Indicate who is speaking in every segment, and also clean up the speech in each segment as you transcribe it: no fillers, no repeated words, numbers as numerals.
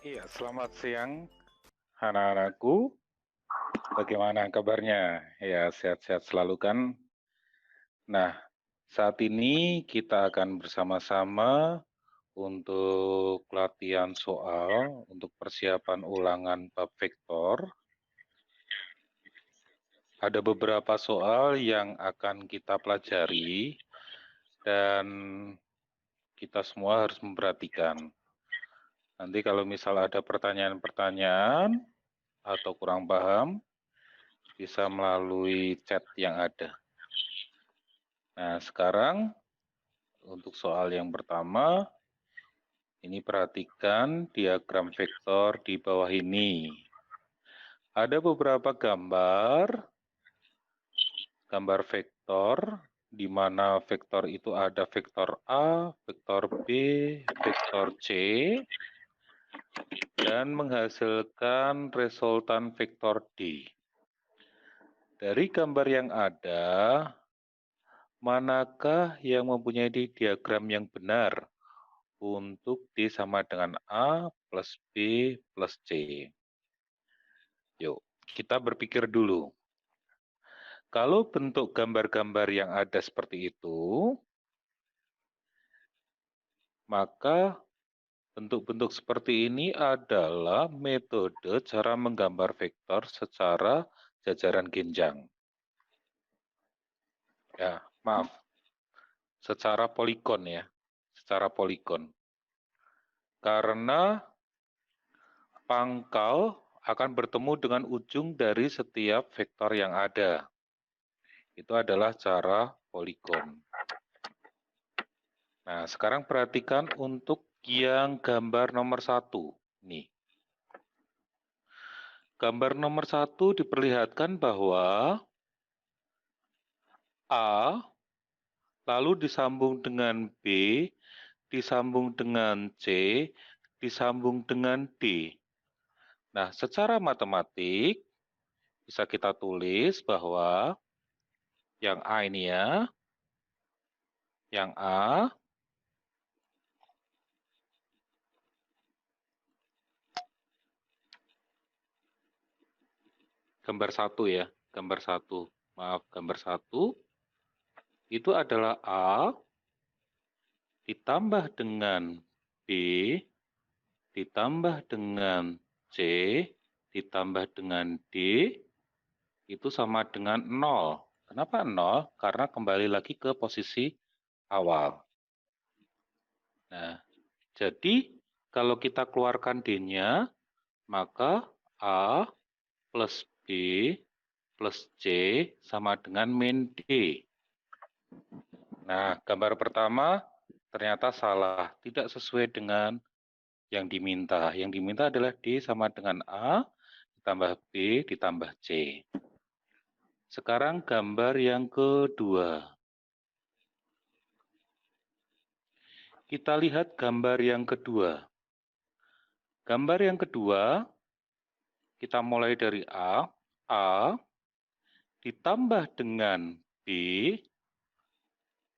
Speaker 1: Iya, selamat siang anak-anakku. Bagaimana kabarnya? Ya, sehat-sehat selalu kan? Nah, saat ini kita akan bersama-sama untuk latihan soal untuk persiapan ulangan bab vektor. Ada beberapa soal yang akan kita pelajari dan kita semua harus memperhatikan. Nanti kalau misal ada pertanyaan-pertanyaan atau kurang paham, bisa melalui chat yang ada. Nah, sekarang untuk soal yang pertama, ini perhatikan diagram vektor di bawah ini. Ada beberapa gambar vektor, di mana vektor itu ada vektor A, vektor B, vektor C, dan menghasilkan resultan vektor D. Dari gambar yang ada, manakah yang mempunyai diagram yang benar untuk D sama dengan A plus B plus C? Yuk, kita berpikir dulu. Kalau bentuk gambar-gambar yang ada seperti itu, maka bentuk-bentuk seperti ini adalah metode cara menggambar vektor secara jajaran genjang. Ya, maaf. Secara poligon ya. Secara poligon. Karena pangkal akan bertemu dengan ujung dari setiap vektor yang ada. Itu adalah cara poligon. Nah, sekarang perhatikan untuk yang gambar nomor 1. Nih. Gambar nomor 1 diperlihatkan bahwa A, lalu disambung dengan B, disambung dengan C, disambung dengan D. Nah, secara matematik, bisa kita tulis bahwa yang A ini ya, yang A, gambar 1 ya, gambar 1. Maaf, gambar 1 itu adalah A ditambah dengan B ditambah dengan C ditambah dengan D itu sama dengan 0. Kenapa 0? Karena kembali lagi ke posisi awal. Nah, jadi kalau kita keluarkan D-nya, maka A plus B plus C sama dengan min D. Nah, gambar pertama ternyata salah, tidak sesuai dengan yang diminta. Yang diminta adalah D sama dengan A, ditambah B, ditambah C. Sekarang gambar yang kedua. Kita lihat gambar yang kedua. Gambar yang kedua, kita mulai dari A ditambah dengan B,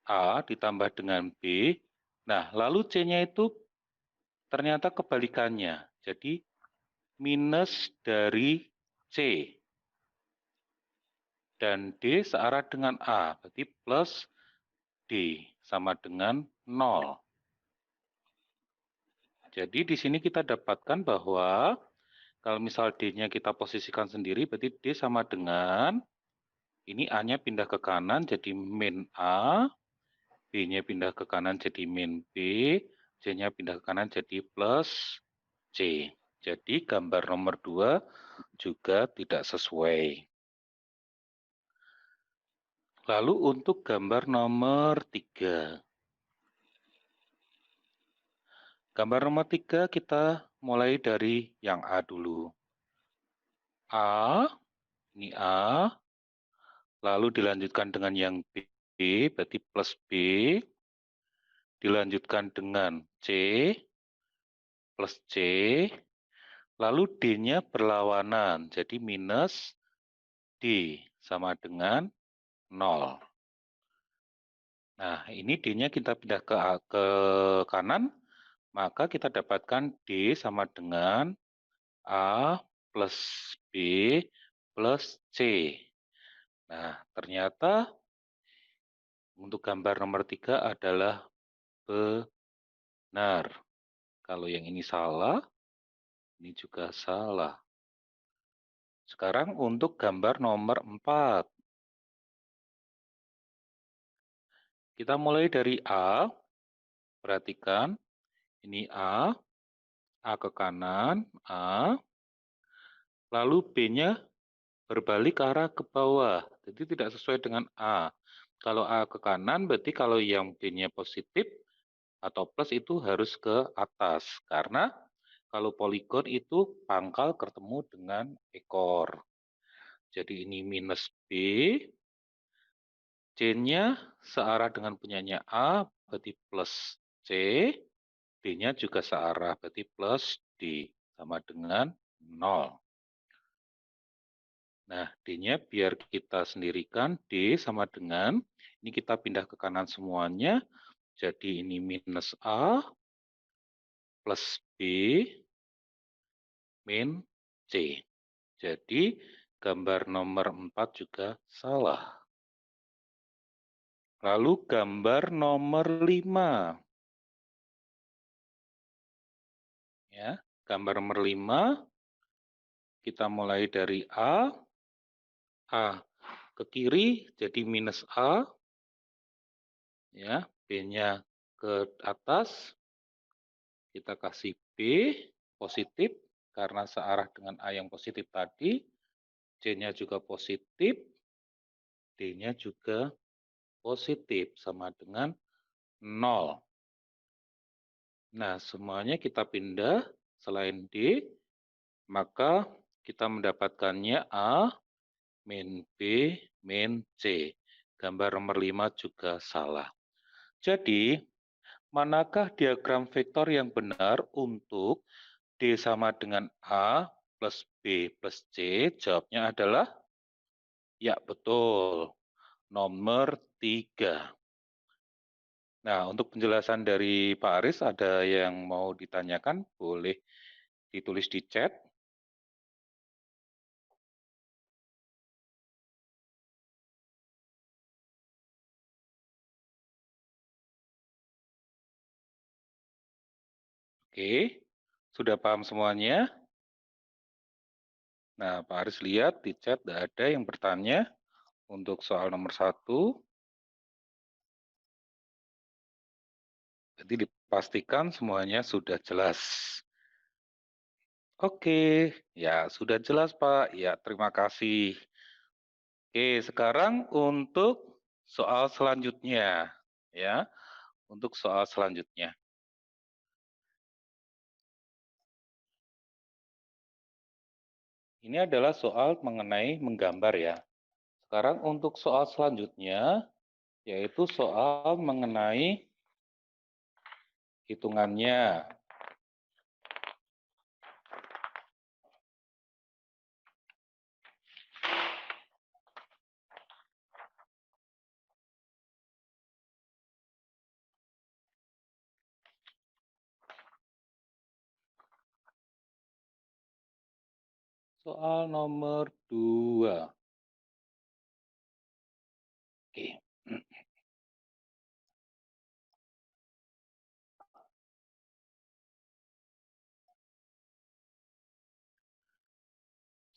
Speaker 1: A ditambah dengan B. Nah, lalu C-nya itu ternyata kebalikannya. Jadi, minus dari C. Dan D searah dengan A, berarti plus D sama dengan 0. Jadi di sini kita dapatkan bahwa kalau misal D-nya kita posisikan sendiri, berarti D sama dengan, ini A-nya pindah ke kanan jadi min A, B-nya pindah ke kanan jadi min B, C-nya pindah ke kanan jadi plus C. Jadi gambar nomor 2 juga tidak sesuai. Lalu untuk gambar nomor 3. Gambar nomor 3 kita mulai dari yang A dulu. A, ini A, lalu dilanjutkan dengan yang B, berarti plus B, dilanjutkan dengan C, plus C, lalu D-nya berlawanan, jadi minus D, sama dengan 0. Nah, ini D-nya kita pindah ke kanan, Maka kita dapatkan D sama dengan A plus B plus C. Nah, ternyata untuk gambar nomor 3 adalah benar. Kalau yang ini salah, ini juga salah. Sekarang untuk gambar nomor 4. Kita mulai dari A. Perhatikan, ini A ke kanan, A. Lalu B-nya berbalik ke arah ke bawah. Jadi tidak sesuai dengan A. Kalau A ke kanan, berarti kalau yang B-nya positif atau plus itu harus ke atas. Karena kalau poligon itu pangkal ketemu dengan ekor. Jadi ini minus B. C-nya searah dengan punyanya A, berarti plus C. D-nya juga searah, berarti plus D. Sama dengan 0. Nah, D-nya biar kita sendirikan, D sama dengan, ini kita pindah ke kanan semuanya, jadi ini minus A, plus B, min C. Jadi, gambar nomor 4 juga salah. Lalu gambar nomor 5. Ya, gambar nomor 5, kita mulai dari A ke kiri jadi minus A, ya, B-nya ke atas, kita kasih B positif karena searah dengan A yang positif tadi, C-nya juga positif, D-nya juga positif sama dengan 0. Nah, semuanya kita pindah selain D, maka kita mendapatkannya A min B min C. Gambar nomor 5 juga salah. Jadi, manakah diagram vektor yang benar untuk D sama dengan A plus B plus C? Jawabnya adalah, ya betul, nomor 3. Nah, untuk penjelasan dari Pak Aris, ada yang mau ditanyakan? Boleh ditulis di chat. Oke, sudah paham semuanya? Nah, Pak Aris lihat di chat tidak ada yang bertanya untuk soal nomor 1. Jadi dipastikan semuanya sudah jelas. Oke, ya sudah jelas Pak. Ya, terima kasih. Oke, sekarang untuk soal selanjutnya. Ya, untuk soal selanjutnya. Ini adalah soal mengenai menggambar ya. Sekarang untuk soal selanjutnya, yaitu soal mengenai hitungannya. Soal nomor 2. Oke.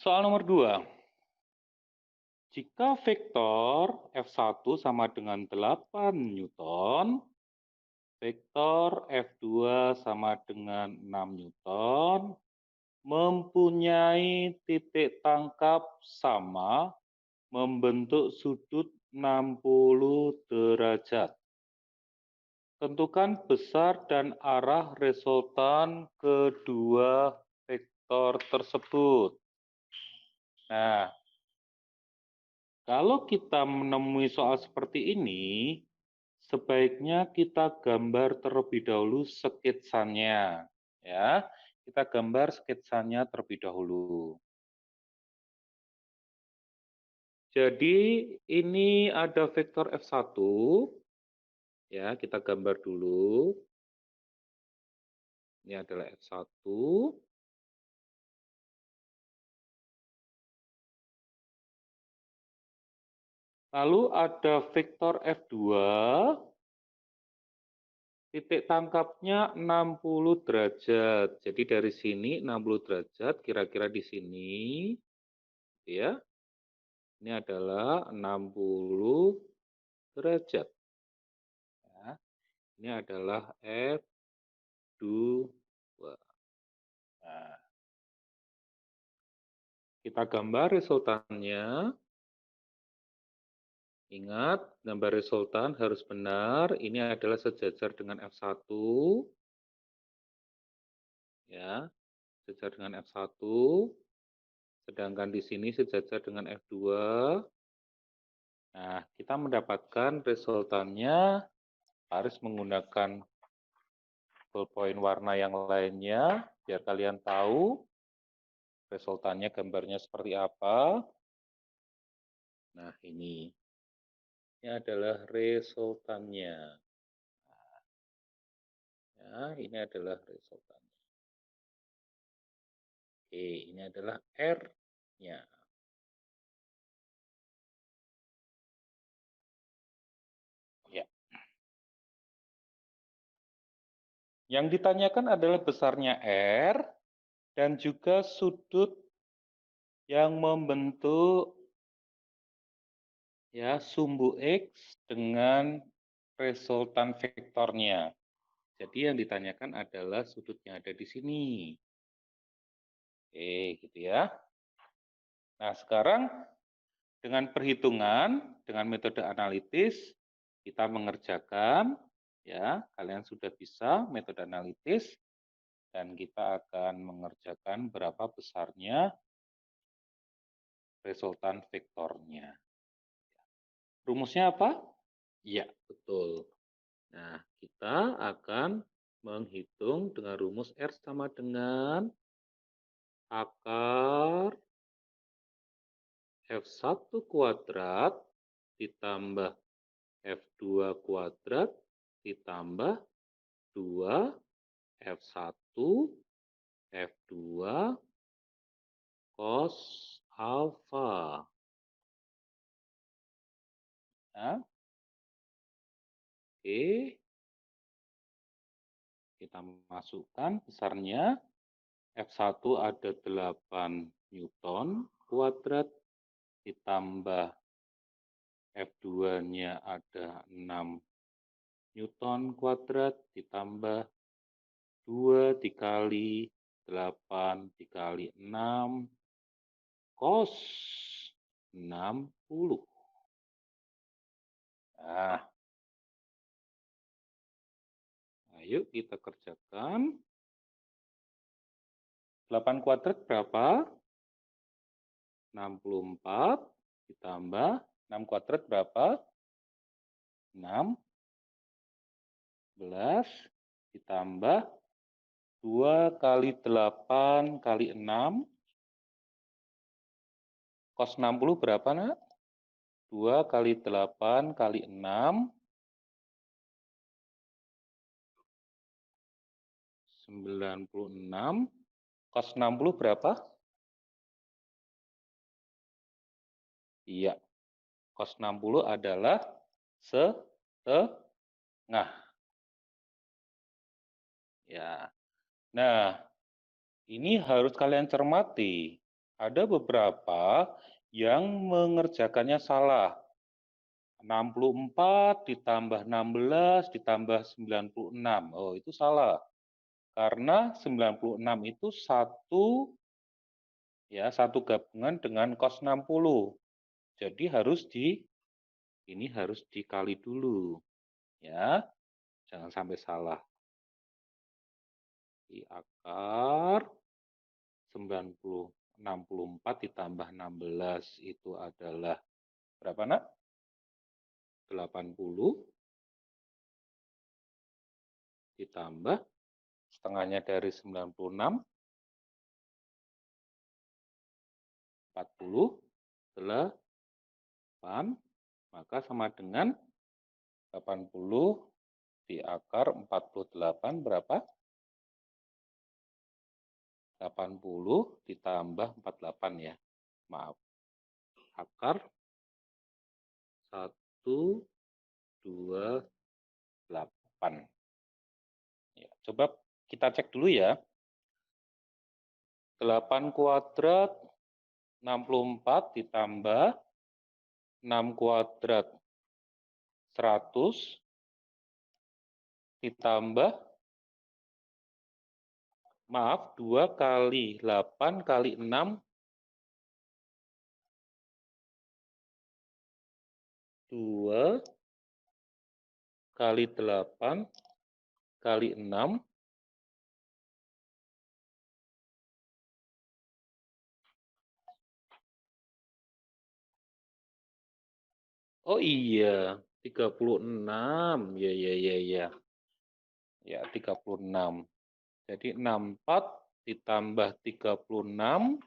Speaker 1: Soal nomor 2. Jika vektor F1 sama dengan 8 Newton, vektor F2 sama dengan 6 Newton, mempunyai titik tangkap sama membentuk sudut 60 derajat. Tentukan besar dan arah resultan kedua vektor tersebut. Nah, kalau kita menemui soal seperti ini, sebaiknya kita gambar terlebih dahulu sketsanya. Ya, kita gambar sketsanya terlebih dahulu. Jadi ini ada vektor F1. Ya, kita gambar dulu. Ini adalah F1. Lalu ada vektor F2, titik tangkapnya 60 derajat. Jadi dari sini 60 derajat, kira-kira di sini, ya. Ini adalah 60 derajat. Ya. Ini adalah F2. Nah, kita gambar resultannya. Ingat, gambar resultan harus benar. Ini adalah sejajar dengan F1. Ya, sejajar dengan F1. Sedangkan di sini sejajar dengan F2. Nah, kita mendapatkan resultannya harus menggunakan ballpoint warna yang lainnya, biar kalian tahu resultannya gambarnya seperti apa. Nah, ini adalah resultannya. Ya, ini adalah resultannya. Oke, ini adalah R-nya. Ya. Yang ditanyakan adalah besarnya R dan juga sudut yang membentuk ya sumbu X dengan resultan vektornya. Jadi yang ditanyakan adalah sudut yang ada di sini. Oke, gitu ya. Nah, sekarang dengan perhitungan, dengan metode analitis, kita mengerjakan, ya, kalian sudah bisa metode analitis, dan kita akan mengerjakan berapa besarnya resultan vektornya. Rumusnya apa? Iya, betul. Nah, kita akan menghitung dengan rumus R sama dengan akar F1 kuadrat ditambah F2 kuadrat ditambah 2 F1 F2 cos alfa. Ya. Oke, kita masukkan besarnya. F1 ada 8 Newton kuadrat ditambah F2-nya ada 6 Newton kuadrat ditambah 2 dikali 8 dikali 6 cos 60. Nah, ayo kita kerjakan. 8 kuadrat berapa? 64 ditambah 6 kuadrat berapa? 16 ditambah 2 kali 8 kali 6. Cos 60 berapa, nak? 2 kali 8 kali 6. 96. Cos 60 berapa? Iya. Cos 60 adalah setengah. Ya. Nah, ini harus kalian cermati. Ada beberapa yang mengerjakannya salah. 64 ditambah 16 ditambah 96. Oh, itu salah. Karena 96 itu satu gabungan dengan cos 60. Jadi ini harus dikali dulu. Ya. Jangan sampai salah. Di akar 64 ditambah 16 itu adalah berapa, nak? 80 ditambah setengahnya dari 96, 48, maka sama dengan 80 di akar 48 berapa? 80 ditambah 48 ya. Maaf. Akar 1, 2, 8. Ya, coba kita cek dulu ya. 8 kuadrat 64 ditambah 6 kuadrat 100 ditambah, maaf, 2 kali 8 kali 6, 2 kali 8 kali 6, oh iya, 36, ya, 36. Jadi 64 ditambah 36,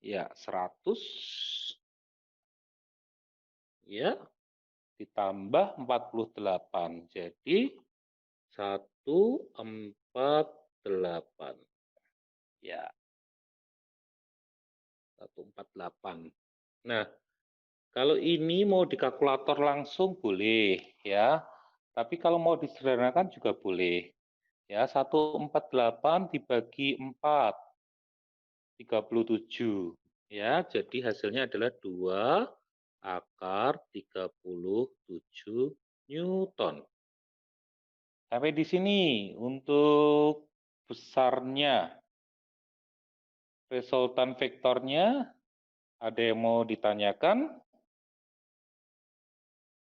Speaker 1: ya 100, ya, ditambah 48. Jadi 148. Ya, 148. Nah, kalau ini mau di kalkulator langsung boleh ya. Tapi kalau mau disederhanakan juga boleh. Ya, 148 dibagi 4, 37. Ya, jadi hasilnya adalah 2 akar 37 Newton. Sampai di sini untuk besarnya. Resultan vektornya ada yang mau ditanyakan?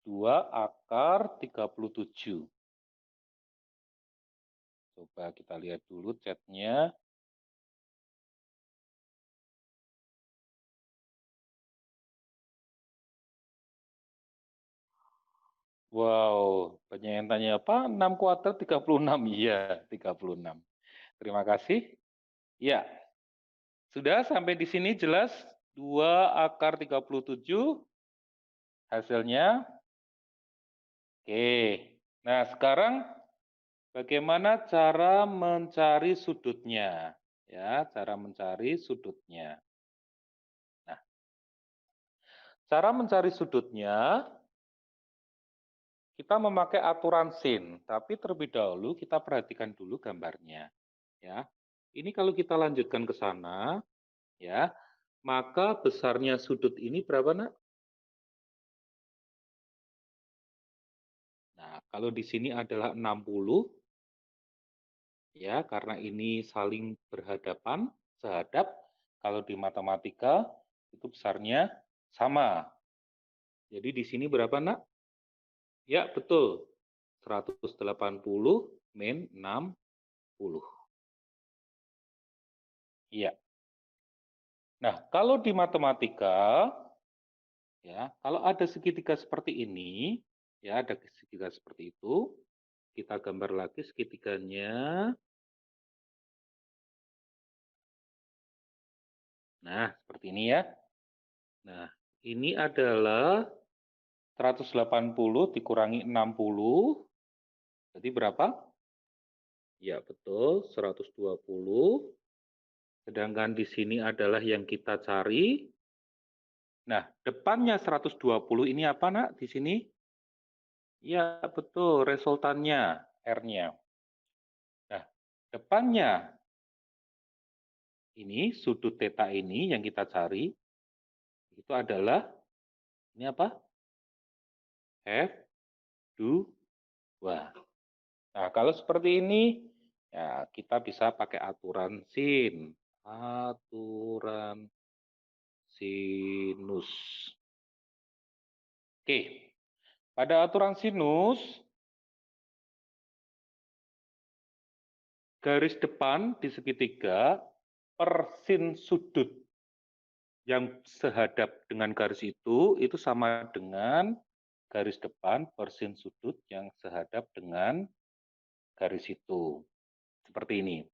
Speaker 1: 2 akar 37. Coba kita lihat dulu chatnya. Wow, banyak yang tanya apa? 6 kuadrat 36. Iya, 36. Terima kasih. Ya, sudah sampai di sini jelas 2 akar 37 hasilnya. Oke, nah sekarang bagaimana cara mencari sudutnya? Ya, cara mencari sudutnya. Nah, cara mencari sudutnya, kita memakai aturan sin, tapi terlebih dahulu kita perhatikan dulu gambarnya. Ya, ini kalau kita lanjutkan ke sana, ya, maka besarnya sudut ini berapa, Nak? Nah, kalau di sini adalah 60, ya, karena ini saling berhadapan, sehadap. Kalau di matematika itu besarnya sama. Jadi di sini berapa, Nak? Ya, betul. 180 min 60. Iya. Nah, kalau di matematika, ya, kalau ada segitiga seperti ini, ya, ada segitiga seperti itu, kita gambar lagi segitiganya. Nah, seperti ini ya. Nah, ini adalah 180 dikurangi 60, jadi berapa? Ya, betul, 120. Sedangkan di sini adalah yang kita cari. Nah, depannya 120 ini apa, Nak, di sini? Ya, betul, resultannya, R-nya. Nah, depannya ini, sudut theta ini yang kita cari, itu adalah, ini apa? F2. Nah, kalau seperti ini, ya kita bisa pakai aturan sin. Aturan sinus. Oke, pada aturan sinus, garis depan di segitiga per sin sudut yang sehadap dengan garis itu sama dengan garis depan per sin sudut yang sehadap dengan garis itu. Seperti ini.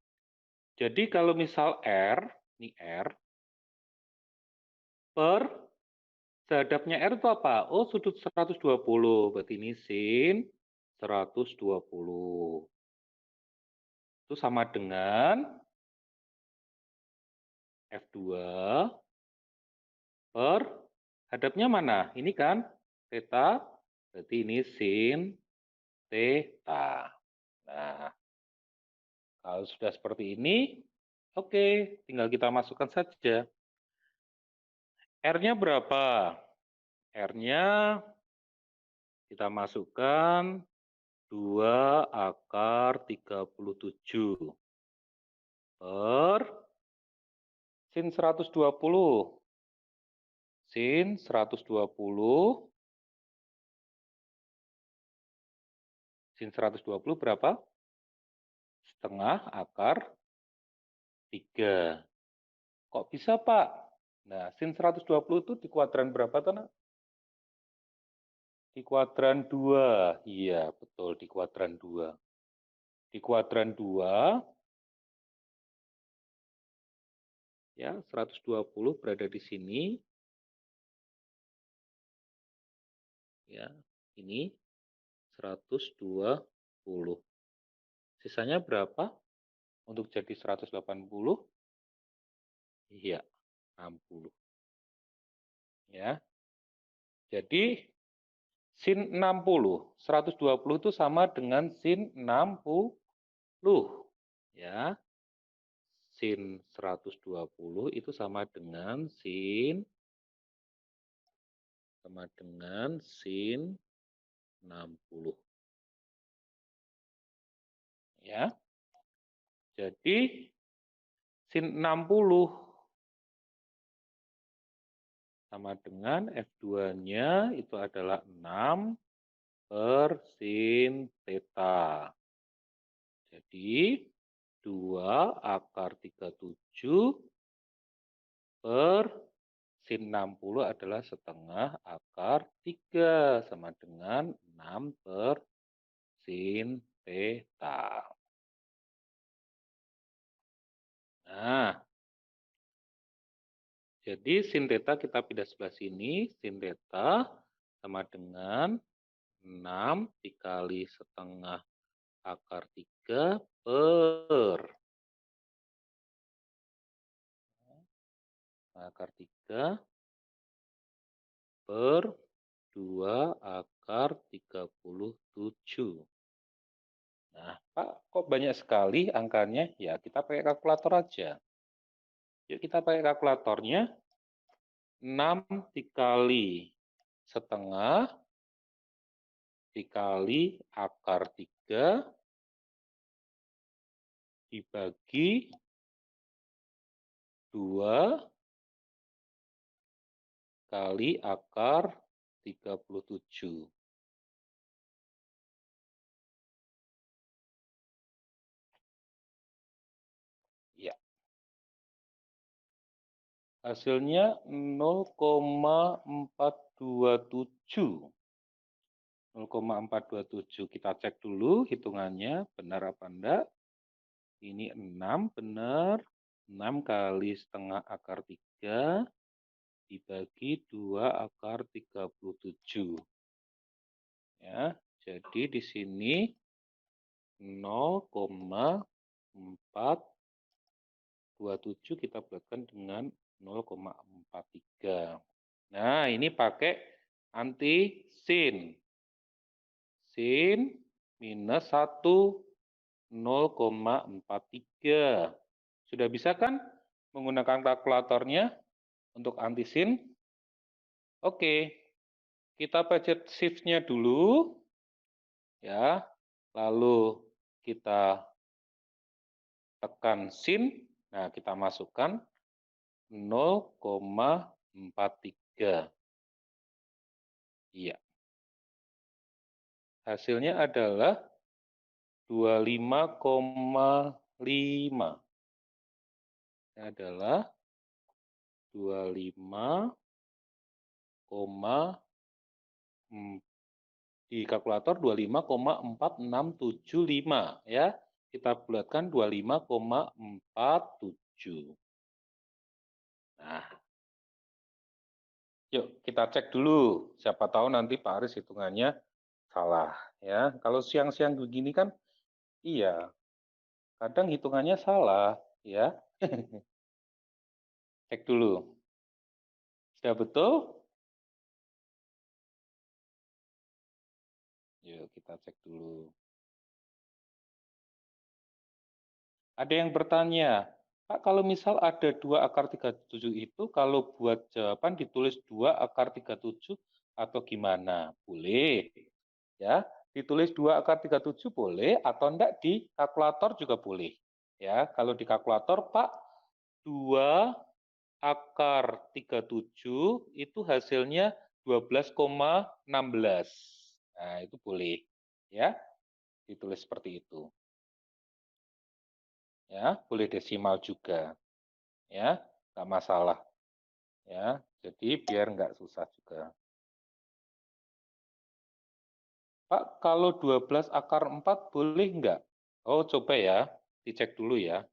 Speaker 1: Jadi kalau misal R, ini R, per sehadapnya R itu apa? Oh, sudut 120. Berarti ini sin 120. Itu sama dengan F2 per hadapnya mana? Ini kan theta, berarti ini sin theta. Nah, kalau sudah seperti ini, oke, tinggal kita masukkan saja. R-nya berapa? R-nya kita masukkan 2 akar 37 per sin 120. Sin 120. Sin 120 berapa? Setengah akar 3. Kok bisa, Pak? Nah, sin 120 itu di kuadran berapa, tuh, Nak? Di kuadran 2. Iya, betul, di kuadran 2. Di kuadran 2, ya, 120 berada di sini. Ya, ini 120. Sisanya berapa untuk jadi 180? Iya, 60. Ya. Jadi sin 60, 120 itu sama dengan sin 60. Ya. Sin 120 itu sama dengan sin 60. Ya. Jadi sin 60 sama dengan F2-nya itu adalah 6 per sin theta. Jadi 2 akar 37 per sin 60 adalah setengah akar 3 sama dengan 6 per sin theta. Nah, jadi sin theta kita pindah sebelah sini, sin theta sama dengan 6 dikali setengah akar 3 per akar 3 per 2 akar 37. Nah, Pak, kok banyak sekali angkanya? Ya, kita pakai kalkulator aja. Yuk kita pakai kalkulatornya. 6 dikali setengah dikali akar 3 dibagi 2 kali akar 37. Ya. Hasilnya 0,427. 0,427. Kita cek dulu hitungannya benar apa enggak. Ini 6 benar. 6 kali setengah akar 3 dibagi 2 akar 37. Ya, jadi di sini 0,427 kita bulatkan dengan 0,43. Nah, ini pakai anti sin. Sin minus 1, 0,43. Sudah bisa kan menggunakan kalkulatornya untuk anti sin? Oke, kita pencet shift-nya dulu. Ya, lalu kita tekan sin. Nah, kita masukkan 0,43. Iya. Hasilnya adalah 25,5. Ini adalah 25, di kalkulator 25,4675 ya. Kita bulatkan 25,47. Nah, yuk kita cek dulu. Siapa tahu nanti Pak Aris hitungannya salah ya. Kalau siang-siang begini kan iya. Kadang hitungannya salah ya. Cek dulu. Sudah betul? Yuk kita cek dulu. Ada yang bertanya, Pak, kalau misal ada 2 akar 37 itu, kalau buat jawaban ditulis 2 akar 37 atau gimana? Boleh. Ya, ditulis 2 akar 37 boleh, atau enggak di kalkulator juga boleh. Ya, kalau di kalkulator, Pak, 2 akar 37 itu hasilnya 12,16. Nah, itu boleh. Ya, ditulis seperti itu. Ya, boleh desimal juga. Ya, nggak masalah. Ya, jadi biar nggak susah juga. Pak, kalau 12 akar 4 boleh nggak? Oh, coba ya, dicek dulu ya.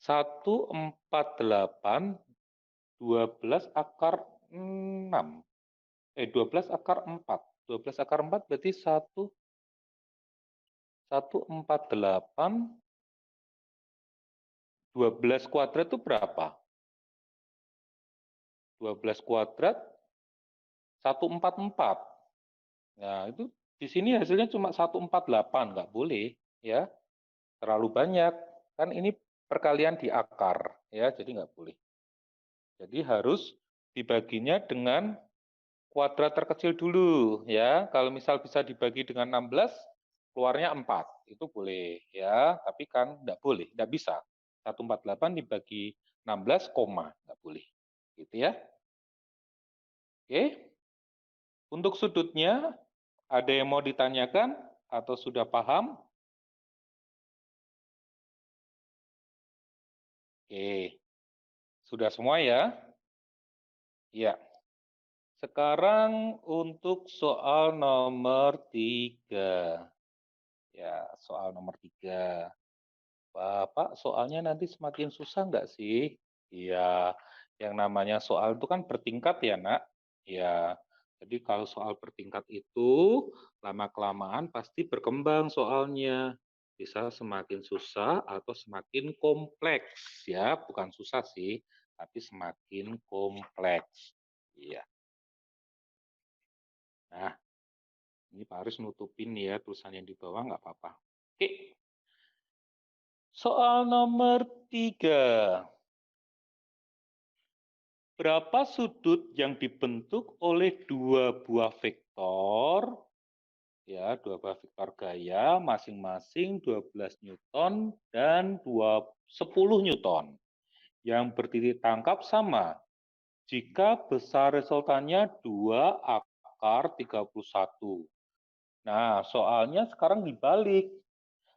Speaker 1: 148, 12 akar 6. 12 akar 4. 12 akar 4 berarti 148, 12 kuadrat itu berapa? 12 kuadrat 144. Nah, itu di sini hasilnya cuma 148, nggak boleh ya. Terlalu banyak. Kan ini perkalian di akar ya, jadi nggak boleh. Jadi harus dibaginya dengan kuadrat terkecil dulu ya. Kalau misal bisa dibagi dengan 16, keluarnya 4. Itu boleh ya, tapi kan nggak boleh, nggak bisa. 148 dibagi 16, koma, nggak boleh. Gitu ya. Oke. Untuk sudutnya, ada yang mau ditanyakan atau sudah paham? Oke. Sudah semua ya? Ya. Sekarang untuk soal nomor 3. Ya, soal nomor 3. Pak, soalnya nanti semakin susah nggak sih? Iya, yang namanya soal itu kan bertingkat ya, Nak. Ya, jadi kalau soal bertingkat itu lama-kelamaan pasti berkembang soalnya. Bisa semakin susah atau semakin kompleks ya, bukan susah sih, tapi semakin kompleks. Iya. Nah, ini Pak Aris nutupin ya tulisan yang di bawah nggak apa-apa. Oke, soal nomor 3. Berapa sudut yang dibentuk oleh dua buah vektor, ya, dua buah vektor gaya, masing-masing 12 Newton dan 10 Newton, yang berdiri tangkap sama. Jika besar resultannya 2 akar 31. Nah, soalnya sekarang dibalik.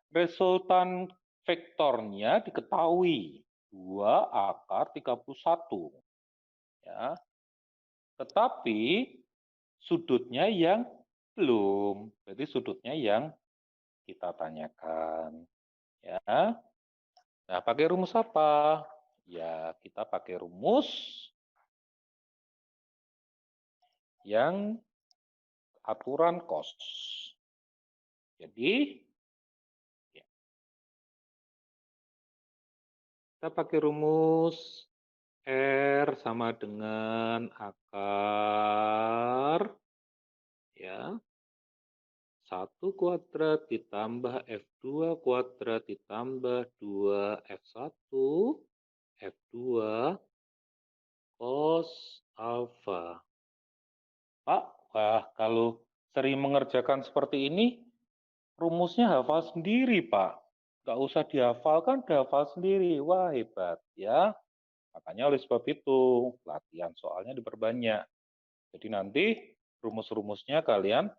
Speaker 1: Resultan vektornya diketahui 2 akar 31. Ya. Tetapi sudutnya yang belum. Jadi sudutnya yang kita tanyakan. Ya. Nah, pakai rumus apa? Ya, kita pakai rumus yang aturan cos. Jadi, ya, kita pakai rumus R sama dengan akar ya 1 kuadrat ditambah F2 kuadrat ditambah 2F1 F2 cos alfa. Pak, wah kalau sering mengerjakan seperti ini, rumusnya hafal sendiri, Pak. Nggak usah dihafalkan, dihafal sendiri. Wah, hebat ya. Makanya oleh sebab itu, latihan soalnya diperbanyak. Jadi nanti rumus-rumusnya kalian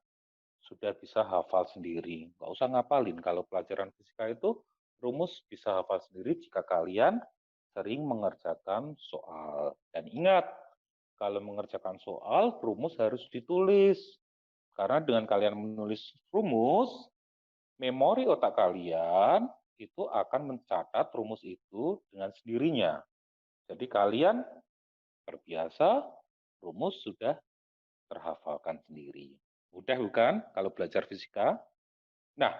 Speaker 1: sudah bisa hafal sendiri. Nggak usah ngapalin. Kalau pelajaran fisika itu, rumus bisa hafal sendiri jika kalian sering mengerjakan soal. Dan ingat, kalau mengerjakan soal, rumus harus ditulis. Karena dengan kalian menulis rumus, memori otak kalian itu akan mencatat rumus itu dengan sendirinya. Jadi kalian terbiasa, rumus sudah terhafalkan sendiri. Mudah bukan kalau belajar fisika? Nah,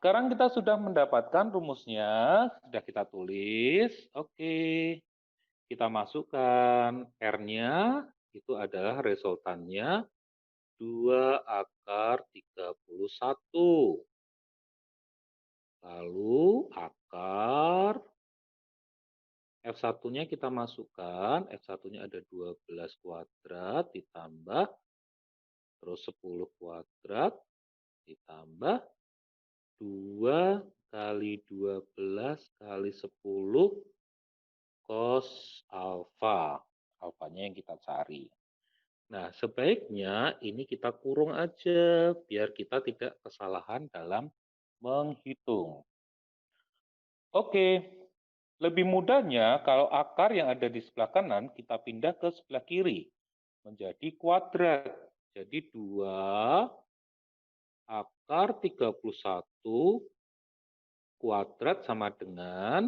Speaker 1: Sekarang kita sudah mendapatkan rumusnya, sudah kita tulis. Oke, kita masukkan R-nya, itu adalah resultannya 2 akar 31. Lalu akar F1-nya kita masukkan, F1-nya ada 12 kuadrat ditambah, terus 10 kuadrat ditambah 2 kali 12 kali 10 cos alfa. Alfanya yang kita cari. Nah, sebaiknya ini kita kurung aja, biar kita tidak kesalahan dalam menghitung. Oke, lebih mudahnya kalau akar yang ada di sebelah kanan kita pindah ke sebelah kiri menjadi kuadrat. Jadi 2 akar 31 kuadrat sama dengan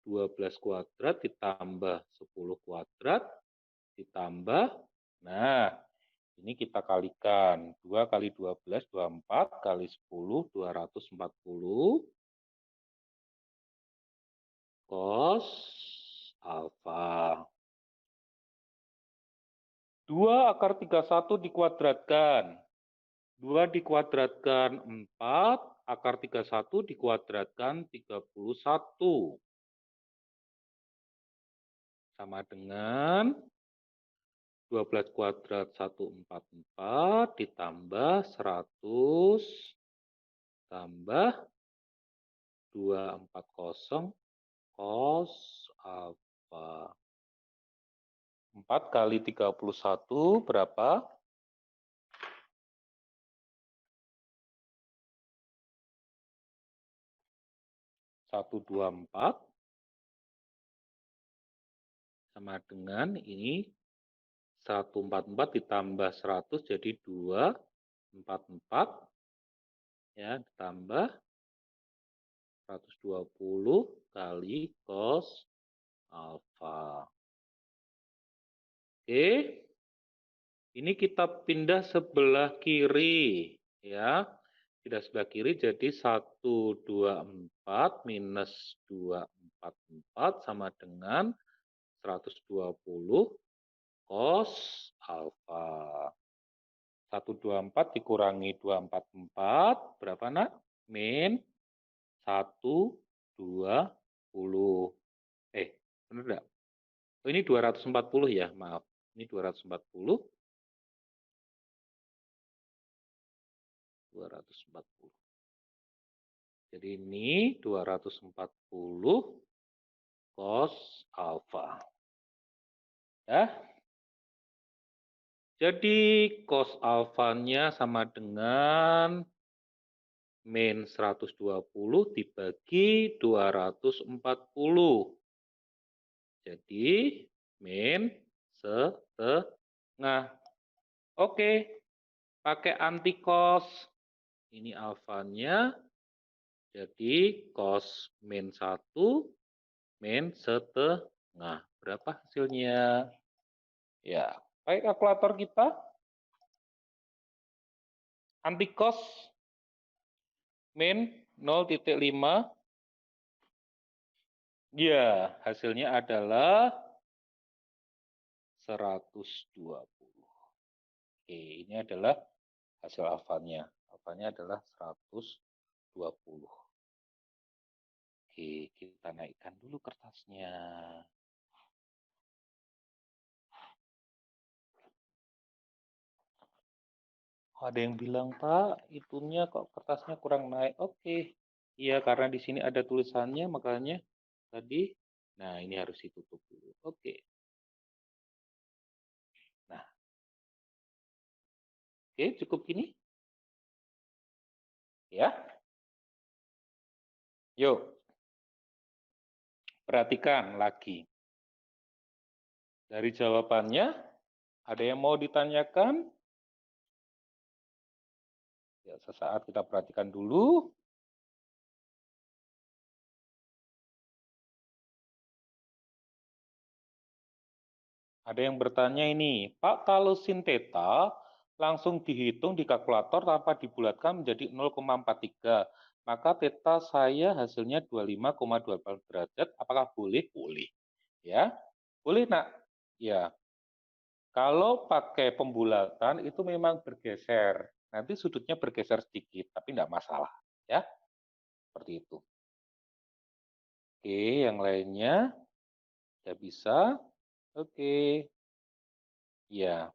Speaker 1: 12 kuadrat ditambah 10 kuadrat ditambah, nah ini kita kalikan. 2 kali 12, 24 kali 10, 240 cos alfa. 2 akar 31 dikuadratkan. 2 dikuadratkan 4, akar 31 dikuadratkan 31. Sama dengan 12 kuadrat 144 ditambah 100 tambah 240 cos alfa. 4 kali 31 berapa? 124 sama dengan ini 144 ditambah 100 jadi 244 ya, ditambah 120 kali cos alfa. Oke. Ini kita pindah sebelah kiri ya. Pindah sebelah kiri jadi 124 minus 244 sama dengan 120 cos alfa. 124 dikurangi 244 berapa nak? Min 120. Benar enggak? Oh, ini 240 ya, maaf. Ini 240. 240. Jadi ini 240 cos alfa. Ya. Jadi cos alfanya sama dengan min 120 dibagi 240. Jadi min setengah. Oke, pakai anti-cos. Ini alfanya. Jadi cos min 1 min setengah. Berapa hasilnya? Ya, pakai kalkulator kita. Anti-cos min 0,5. Ya, hasilnya adalah 120. Oke, ini adalah hasil alfanya. Alfanya adalah 120. Oke, kita naikkan dulu kertasnya. Ada yang bilang, Pak, itunya kok kertasnya kurang naik. Oke, iya karena di sini ada tulisannya, makanya tadi. Nah, ini harus ditutup dulu. Oke. Nah, oke, cukup gini. Ya. Yuk, perhatikan lagi. Dari jawabannya, ada yang mau ditanyakan? Ya, sesaat kita perhatikan dulu. Ada yang bertanya ini, Pak, kalau sin theta langsung dihitung di kalkulator tanpa dibulatkan menjadi 0,43. maka theta saya hasilnya 25,28 derajat. Apakah boleh? Boleh. Ya, boleh nak. Ya, kalau pakai pembulatan itu memang bergeser. Nanti sudutnya bergeser sedikit, tapi tidak masalah. Ya, seperti itu. Oke, yang lainnya sudah bisa. Oke, ya.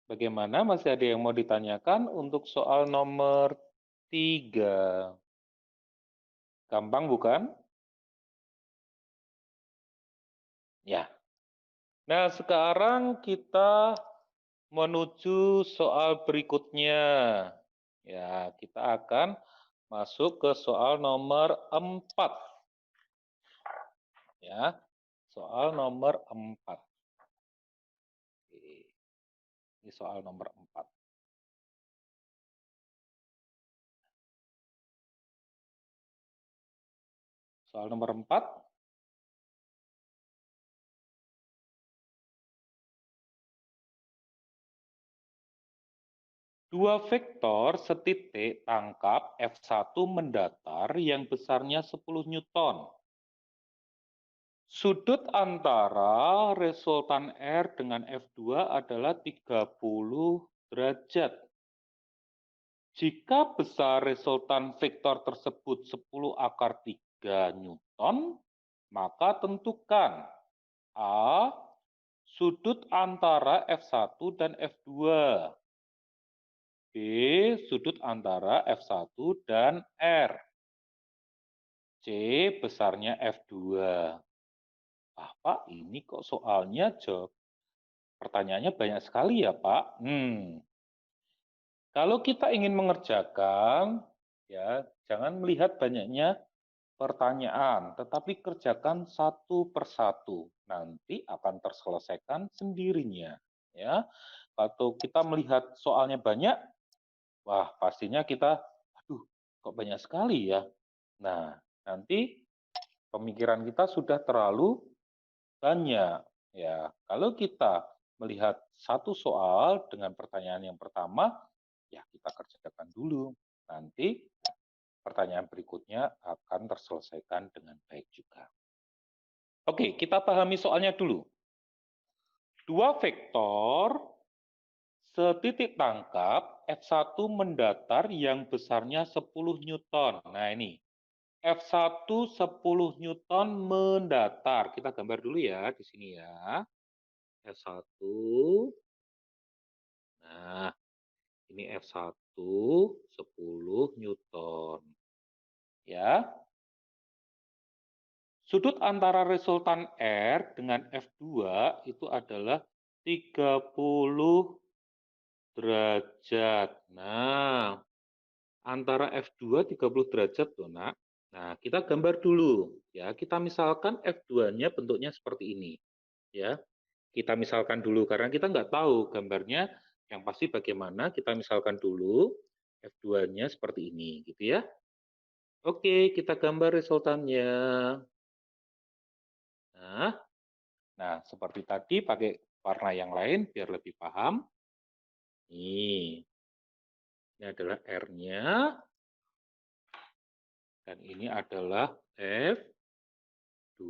Speaker 1: Bagaimana? Masih ada yang mau ditanyakan untuk soal nomor 3? Gampang bukan? Ya. Nah, sekarang kita menuju soal berikutnya. Ya, kita akan masuk ke soal nomor 4. Ya, soal nomor 4. Ini soal nomor 4. Soal nomor 4. Dua vektor setitik tangkap F1 mendatar yang besarnya 10 Newton. Sudut antara resultan R dengan F2 adalah 30 derajat. Jika besar resultan vektor tersebut 10 akar 3 Newton, maka tentukan A. Sudut antara F1 dan F2. B. Sudut antara F1 dan R. C. Besarnya F2. Pak, ini kok soalnya pertanyaannya banyak sekali ya, Pak? Kalau kita ingin mengerjakan, ya jangan melihat banyaknya pertanyaan, tetapi kerjakan satu persatu. Nanti akan terselesaikan sendirinya. Ya, kalau kita melihat soalnya banyak, wah pastinya kita, aduh, kok banyak sekali ya. Nah, nanti pemikiran kita sudah terlalu banyak. Ya, kalau kita melihat satu soal dengan pertanyaan yang pertama, ya kita kerjakan dulu. Nanti pertanyaan berikutnya akan terselesaikan dengan baik juga. Oke, kita pahami soalnya dulu. Dua vektor setitik tangkap F1 mendatar yang besarnya 10 Newton. Nah ini, F1 10 Newton mendatar. Kita gambar dulu ya di sini ya. F1. Nah, ini F1 10 Newton. Ya. Sudut antara resultan R dengan F2 itu adalah 30 derajat. Nah, antara F2 30 derajat tuh, Nak. Nah, kita gambar dulu ya. Kita misalkan F2-nya bentuknya seperti ini. Ya. Kita misalkan dulu karena kita nggak tahu gambarnya yang pasti bagaimana. Kita misalkan dulu F2-nya seperti ini gitu ya. Oke, kita gambar resultannya. Nah, seperti tadi pakai warna yang lain biar lebih paham. Ini adalah R-nya. Dan ini adalah F2.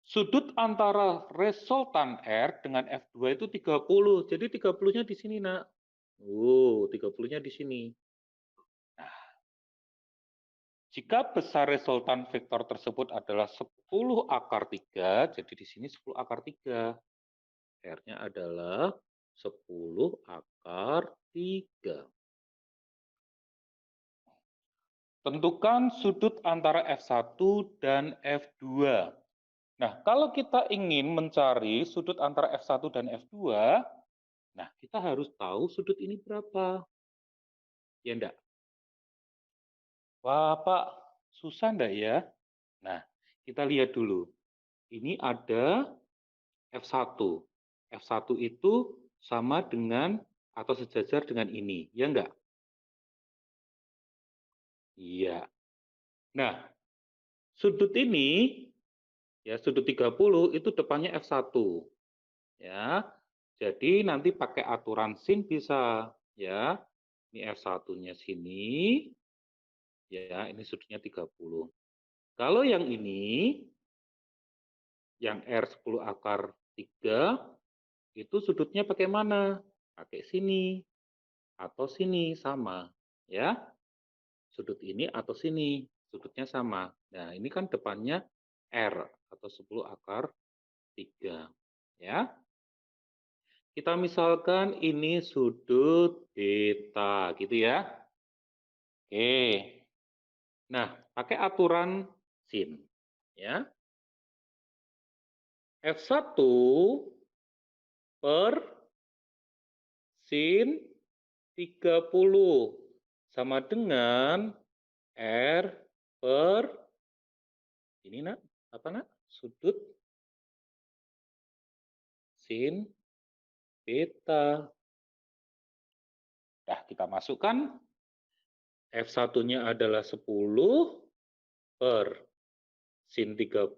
Speaker 1: Sudut antara resultan R dengan F2 itu 30. Jadi 30-nya di sini, Nak. 30-nya di sini. Nah, jika besar resultan vektor tersebut adalah 10 akar 3, jadi di sini 10 akar 3. R-nya adalah 10 akar 3. Tentukan sudut antara F1 dan F2. Nah, kalau kita ingin mencari sudut antara F1 dan F2, nah kita harus tahu sudut ini berapa. Ya enggak? Wah, Pak, susah enggak ya? Nah, kita lihat dulu. Ini ada F1. F1 itu sama dengan atau sejajar dengan ini, ya enggak? Iya. Nah, sudut ini, ya sudut 30 itu depannya F1. Ya, Jadi nanti pakai aturan sin bisa ya. Ini F1-nya sini, ya ini sudutnya 30. Kalau yang ini, yang R10 akar 3, itu sudutnya pakai mana? Pakai sini, atau sini, sama. Ya, sudut ini atau sini, sudutnya sama. Nah, ini kan depannya R, atau 10 akar 3. Ya, kita misalkan ini sudut beta, gitu ya. Oke. Nah, pakai aturan sin. Ya. F1 per sin 30 sama dengan R per ini nak, apa nak? Sudut sin beta. Nah, kita masukkan F1-nya adalah 10 per sin 30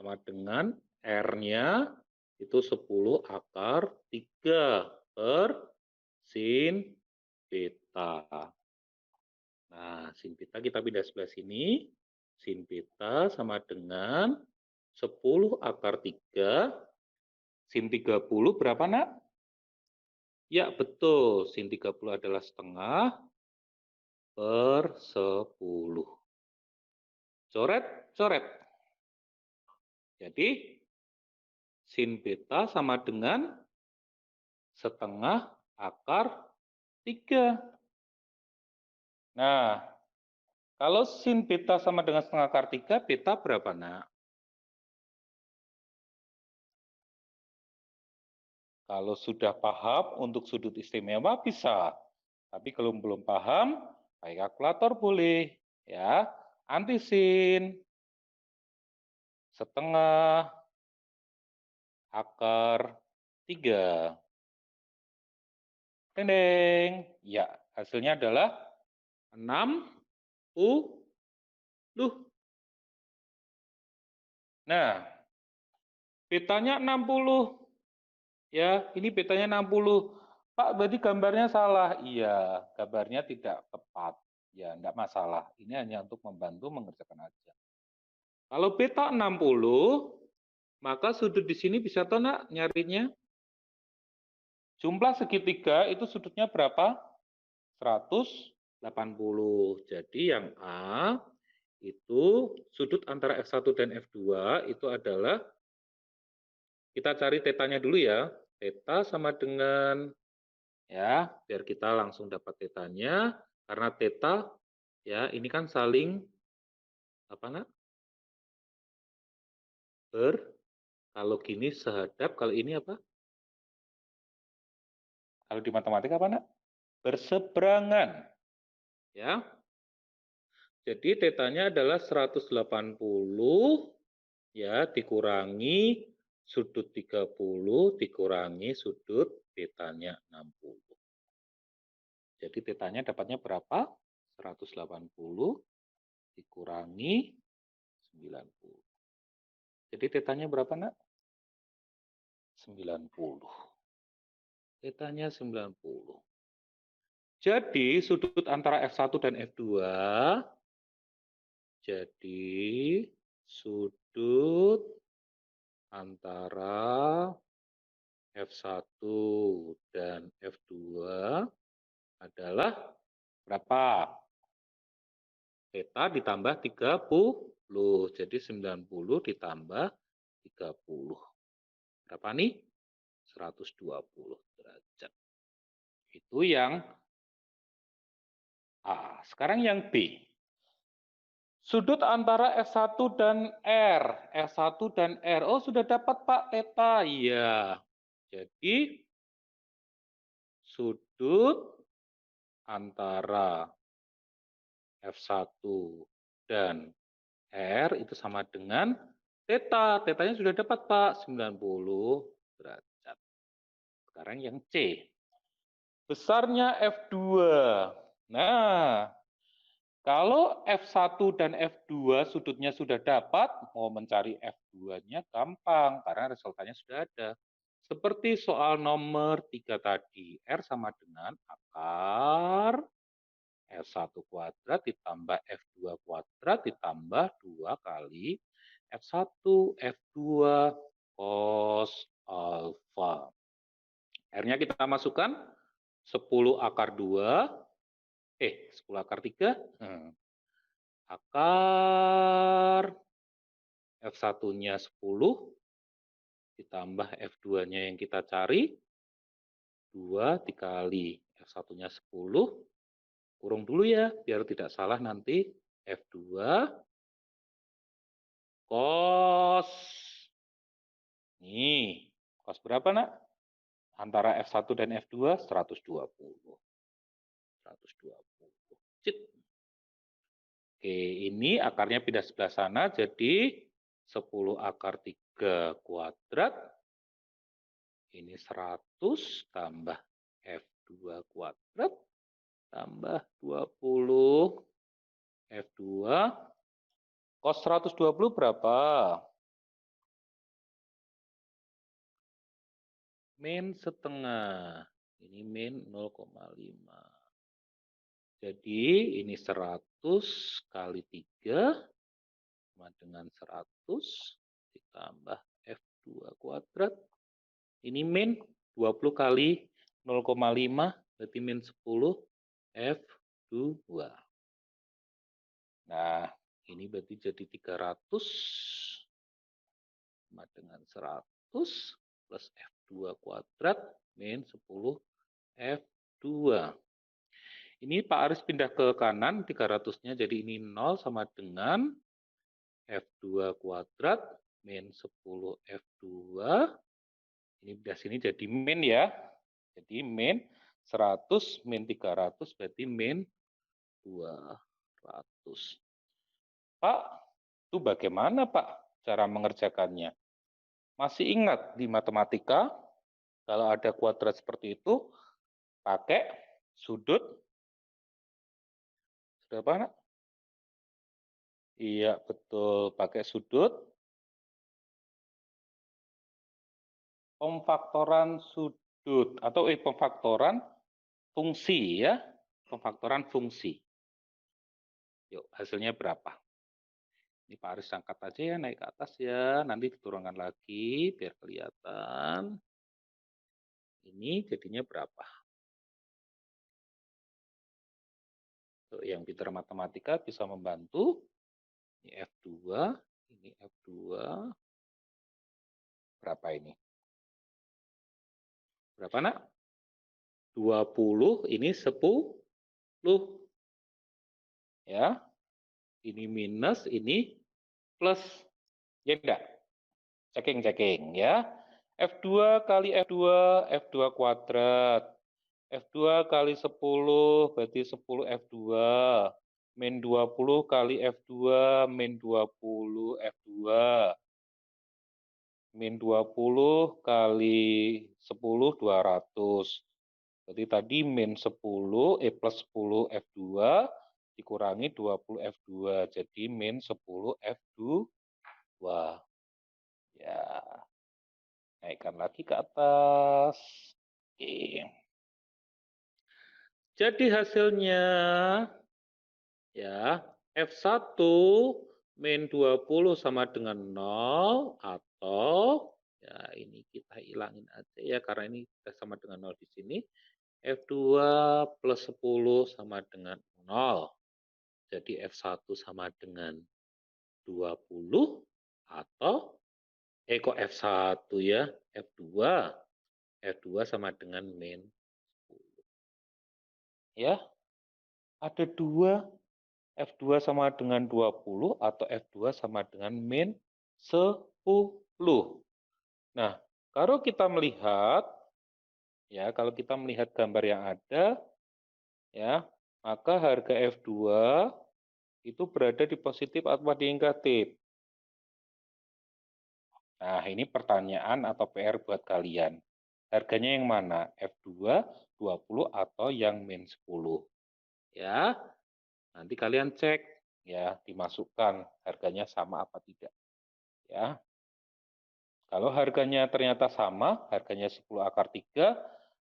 Speaker 1: sama dengan R-nya itu 10 akar 3 per sin beta. Nah, sin beta kita pindah sebelah sini. Sin beta sama dengan 10 akar 3. Sin 30 berapa, nak? Ya, betul. Sin 30 adalah setengah per 10. Coret, coret. Jadi, sin beta sama dengan setengah akar 3. Nah, kalau sin beta sama dengan setengah akar 3, beta berapa, nak? Kalau sudah paham untuk sudut istimewa bisa. Tapi kalau belum paham, pakai kalkulator boleh. Ya, antisin setengah akar 3. Deng. Ya, hasilnya adalah 60. Nah, betanya 60. Ya, ini betanya 60. Pak, berarti gambarnya salah. Iya, gambarnya tidak tepat. Ya, enggak masalah. Ini hanya untuk membantu mengerjakan aja. Kalau beta 60, maka sudut di sini bisa toh nak nyarinya? Jumlah segitiga itu sudutnya berapa? 180. Jadi yang A itu sudut antara F1 dan F2 itu adalah, kita cari tetanya dulu ya. Teta sama dengan, ya, biar kita langsung dapat tetanya, karena teta ya ini kan saling apa nak? Kalau gini sehadap, kalau ini apa? Kalau di matematika apa nak? Berseberangan. Ya. Jadi tetanya adalah 180 ya dikurangi sudut 30 dikurangi sudut tetanya 60. Jadi tetanya dapatnya berapa? 180 dikurangi 90. Jadi tetanya berapa, nak? 90. Tetanya 90. Jadi sudut antara F1 dan F2, jadi sudut antara F1 dan F2 adalah berapa? Theta ditambah 30. Jadi 90 ditambah 30. Berapa nih? 120 derajat. Itu yang A. Sekarang yang B. Sudut antara F1 dan R. F1 dan R. Oh, sudah dapat, Pak, theta. Iya. Jadi, sudut antara F1 dan R itu sama dengan theta. Tetanya sudah dapat, Pak, 90 derajat. Sekarang yang C. Besarnya F2. Nah, Kalau F1 dan F2 sudutnya sudah dapat, mau mencari F2-nya gampang, karena resultannya sudah ada. Seperti soal nomor 3 tadi, R sama dengan akar F1 kuadrat ditambah F2 kuadrat ditambah 2 kali F1, F2 cos alfa. R-nya kita masukkan 10 akar 2, 10 akar 3, akar F1-nya 10, ditambah F2-nya yang kita cari, 2 dikali F1-nya 10, kurung dulu ya, biar tidak salah nanti, F2 cos. Nih, cos berapa nak? Antara F1 dan F2, 120. 120. Cik. Oke, ini akarnya pindah sebelah sana, jadi 10 akar 3 kuadrat. Ini 100 tambah F2 kuadrat tambah 20 F2. Cos 120 berapa? Min setengah. Ini min 0,5. Jadi ini 100 kali 3 sama dengan 100 ditambah F2 kuadrat. Ini min 20 kali 0,5 berarti min 10 F2. Nah, ini berarti jadi 300 sama dengan 100 plus F2 kuadrat min 10 F2. Ini Pak Aris pindah ke kanan 300-nya, jadi ini 0 sama dengan F2 kuadrat min 10 F2. Ini pindah sini jadi min ya. Jadi min 100 min 300 berarti min 200. Pak, itu bagaimana Pak cara mengerjakannya? Masih ingat di matematika, kalau ada kuadrat seperti itu, pakai sudut. Sudah apa, Nak? Iya, betul. Pakai sudut. Pemfaktoran sudut. Atau pemfaktoran fungsi ya. Pemfaktoran fungsi. Yuk, hasilnya berapa? Ini Pak Aris angkat aja ya, naik ke atas ya. Nanti diturunkan lagi, biar kelihatan. Ini jadinya berapa? Tuh, yang pintar matematika bisa membantu. Ini F2, ini F2. Berapa ini? Berapa, Nak? 20, ini 10. Ya. Ini minus, ini plus. Ya enggak? Checking ya. F2 kali F2, F2 kuadrat. F2 kali 10, berarti 10 F2. Min 20 kali F2, min 20 F2. Min 20 kali 10, 200. Berarti tadi min 10, plus 10 F2, dikurangi 20 F2. Jadi min 10 F2. Ya, naikkan lagi ke atas. Oke. Jadi hasilnya ya F1 min 20 sama dengan 0 atau ya ini kita hilangin aja ya karena ini sama dengan 0 di sini. F2 plus 10 sama dengan 0. Jadi F1 sama dengan 20 atau kok F1 ya, F2. F2 sama dengan min 10. Ya, ada dua, F2 sama dengan 20 atau F2 sama dengan min 10. Nah, kalau kita melihat, ya kalau kita melihat gambar yang ada, ya maka harga F2 itu berada di positif atau di negatif. Nah, ini pertanyaan atau PR buat kalian. Harganya yang mana? F2, 20 atau yang min 10? Ya. Nanti kalian cek ya, dimasukkan harganya sama apa tidak ya. Kalau harganya ternyata sama, harganya 10 akar 3,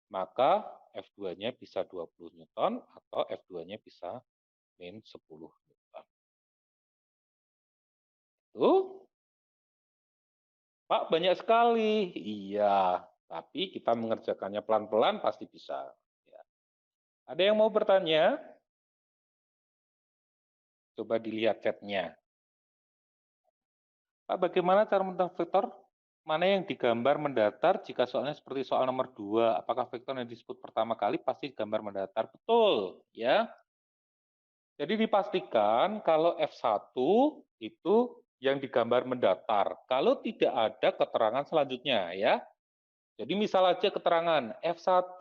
Speaker 1: maka F2-nya bisa 20 Newton atau F2-nya bisa min 10 Newton. Tuh, Pak, banyak sekali. Iya, tapi kita mengerjakannya pelan-pelan pasti bisa. Ya. Ada yang mau bertanya? Coba dilihat chatnya. Pak, bagaimana cara menentukan vektor? Mana yang digambar mendatar jika soalnya seperti soal nomor 2? Apakah vektor yang disebut pertama kali pasti digambar mendatar? Betul, ya. Jadi dipastikan kalau F1 itu yang digambar mendatar. Kalau tidak ada keterangan selanjutnya, ya. Jadi misal aja keterangan F1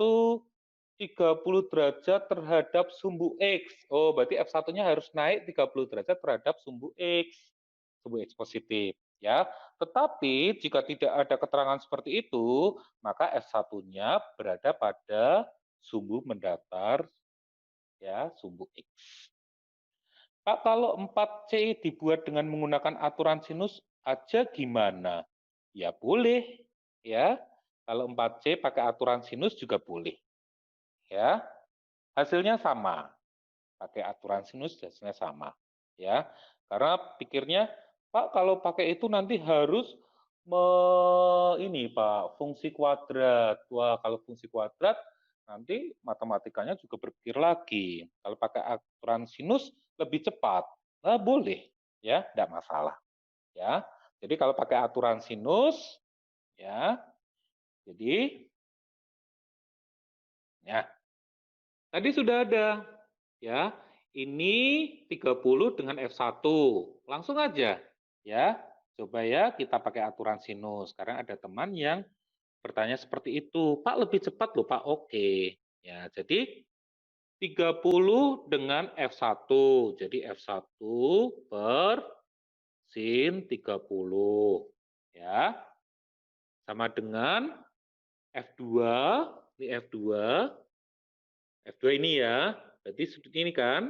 Speaker 1: 30 derajat terhadap sumbu X. Oh, berarti F1-nya harus naik 30 derajat terhadap sumbu X positif. Ya, tetapi jika tidak ada keterangan seperti itu, maka F1-nya berada pada sumbu mendatar, ya, sumbu X. Pak, kalau 4C dibuat dengan menggunakan aturan sinus aja gimana? Ya boleh, ya. Kalau 4C pakai aturan sinus juga boleh. Ya. Hasilnya sama. Pakai aturan sinus hasilnya sama. Ya. Karena pikirnya, Pak, kalau pakai itu nanti harus ini, Pak, fungsi kuadrat. Wah, kalau fungsi kuadrat nanti matematikanya juga berpikir lagi. Kalau pakai aturan sinus lebih cepat. Nah, boleh, ya, tidak masalah. Ya, jadi kalau pakai aturan sinus, ya, jadi, ya, tadi sudah ada, ya, ini 30 dengan F1, langsung aja, ya, coba ya kita pakai aturan sinus. Sekarang ada teman yang bertanya seperti itu, Pak lebih cepat loh Pak, oke. Ya, jadi 30 dengan F1, jadi F1 per sin 30, ya, sama dengan F2, ini F2, F2 ini ya, berarti sudut ini kan.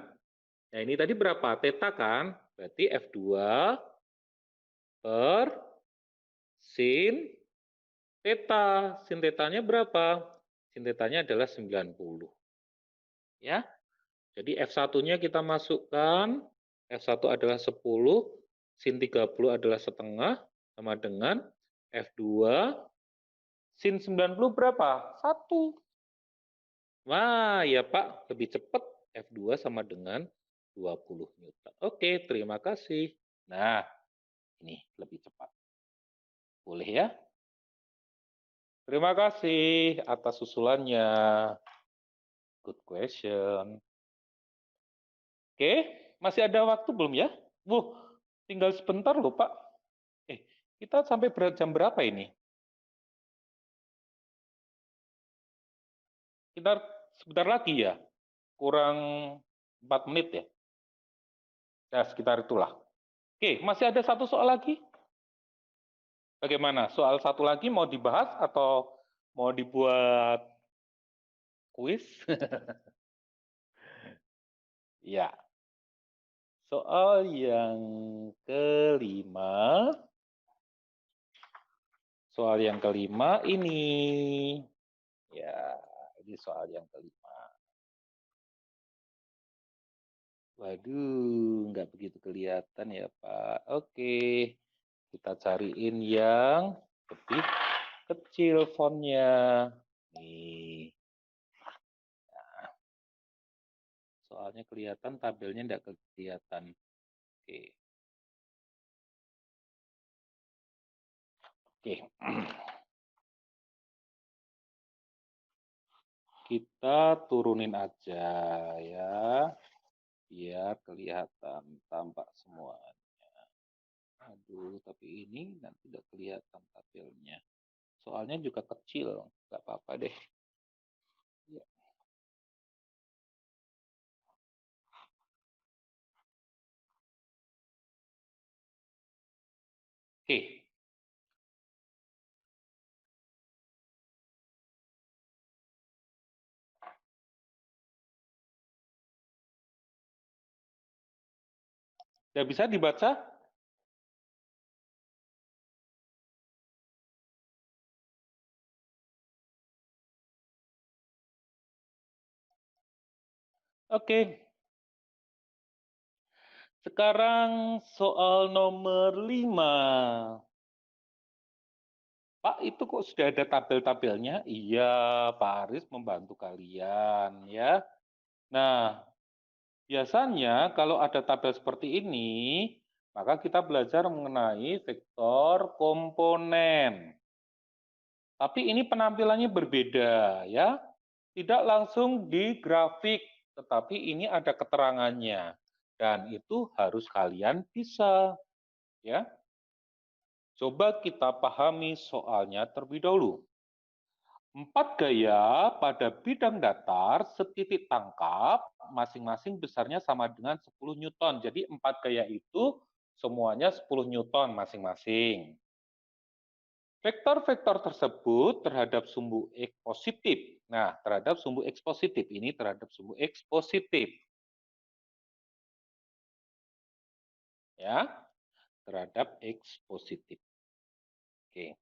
Speaker 1: Nah ini tadi berapa? Theta kan? Berarti F2 per sin theta. Sin tetanya berapa? Sin tetanya adalah 90. Ya. Jadi F1-nya kita masukkan, F1 adalah 10, sin 30 adalah setengah, sama dengan F2, sin 90 berapa? 1. Wah, ya Pak, lebih cepat F2 sama dengan 20 Newton. Oke, terima kasih. Nah, ini lebih cepat. Boleh ya? Terima kasih atas usulannya. Good question. Oke, masih ada waktu belum ya? Tinggal sebentar loh Pak. Kita sampai jam berapa ini? Kita sebentar lagi ya? Kurang 4 menit ya? Ya, sekitar itulah. Oke, masih ada satu soal lagi? Bagaimana? Soal satu lagi mau dibahas atau mau dibuat kuis? Ya. Soal yang kelima. Soal yang kelima ini. Ya, ini soal yang kelima. Waduh, nggak begitu kelihatan ya Pak. Oke, kita cariin yang lebih kecil fontnya. Nih. Soalnya kelihatan, tabelnya nggak kelihatan. Oke. Oke. Kita turunin aja ya, biar kelihatan tampak semuanya. Aduh, tapi ini nanti tidak kelihatan tabelnya. Soalnya juga kecil, nggak apa-apa deh. Ya. Oke. Sudah bisa dibaca? Oke. Sekarang soal nomor 5. Pak, itu kok sudah ada tabel-tabelnya? Iya, Pak Aris membantu kalian ya. Nah, biasanya kalau ada tabel seperti ini, maka kita belajar mengenai vektor komponen. Tapi ini penampilannya berbeda ya. Tidak langsung di grafik, tetapi ini ada keterangannya. Dan itu harus kalian bisa ya. Coba kita pahami soalnya terlebih dahulu. 4 gaya pada bidang datar setitik tangkap masing-masing besarnya sama dengan 10 Newton. Jadi 4 gaya itu semuanya 10 Newton masing-masing. Vektor-vektor tersebut terhadap sumbu X positif. Nah, terhadap sumbu X positif. Ini terhadap sumbu X positif. Ya, terhadap X positif. Oke.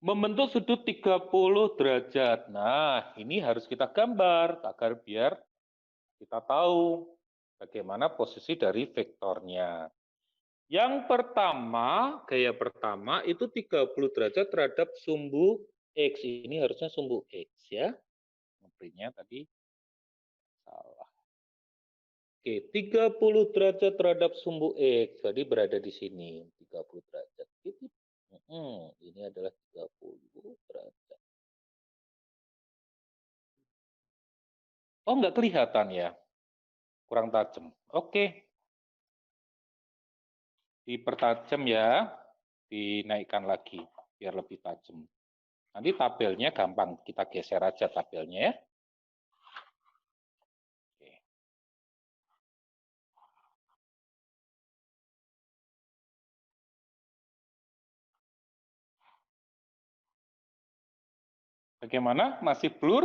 Speaker 1: Membentuk sudut 30 derajat. Nah, ini harus kita gambar agar biar kita tahu bagaimana posisi dari vektornya. Yang pertama, gaya pertama itu 30 derajat terhadap sumbu X. Ini harusnya sumbu X ya. Ngeprintnya tadi salah. Oke, 30 derajat terhadap sumbu X. Jadi berada di sini, 30 derajat. Ini adalah 30 derajat. Oh, nggak kelihatan ya? Kurang tajam. Oke. Dipertajam ya. Dinaikkan lagi, biar lebih tajam. Nanti tabelnya gampang, kita geser aja tabelnya ya. Oke. Bagaimana? Masih blur?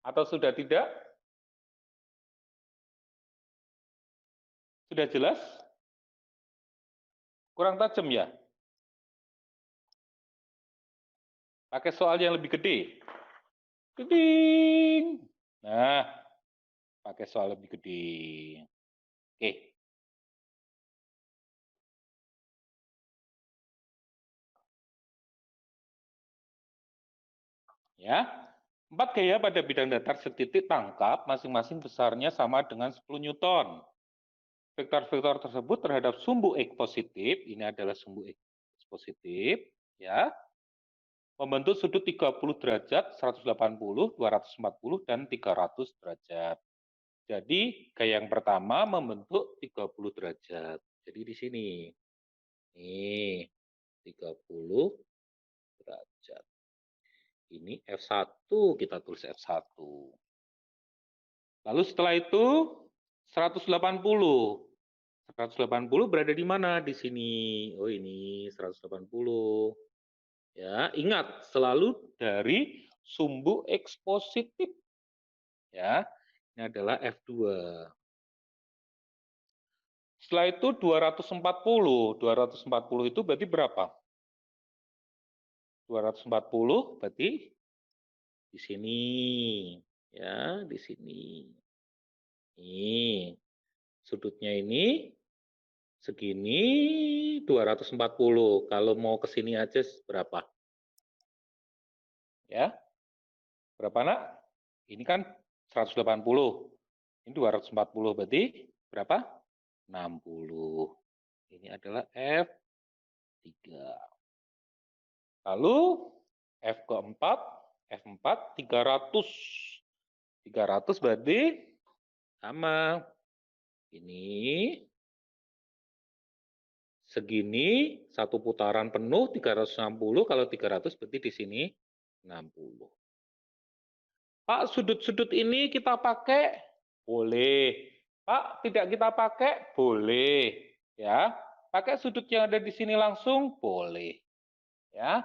Speaker 1: Atau sudah tidak? Sudah jelas? Kurang tajam ya? Pakai soal yang lebih gede. Geding. Nah, pakai soal lebih gede. Oke. Ya. 4 gaya pada bidang datar setitik tangkap masing-masing besarnya sama dengan 10 Newton. Vektor-vektor tersebut terhadap sumbu X positif, ini adalah sumbu X positif, ya, membentuk sudut 30 derajat, 180, 240, dan 300 derajat. Jadi, gaya yang pertama membentuk 30 derajat. Jadi di sini. Nih, 30 derajat. Ini F1, kita tulis F1. Lalu setelah itu 180. 180 berada di mana? Di sini. Oh, ini 180. Ya, ingat selalu dari sumbu X positif. Ya. Ini adalah F2. Setelah itu 240. 240 itu berarti berapa? 240 berarti di sini. Ya, di sini. Ini sudutnya ini segini 240. Kalau mau ke sini aja berapa? Ya. Berapa, Nak? Ini kan 180. Ini 240 berarti berapa? 60. Ini adalah F3. Lalu F keempat, F4 300. 300 berarti sama. Ini segini, satu putaran penuh 360, kalau 300 berarti di sini 60. Pak, sudut-sudut ini kita pakai? Boleh. Pak, tidak kita pakai? Boleh. Ya. Pakai sudut yang ada di sini langsung? Boleh. Ya.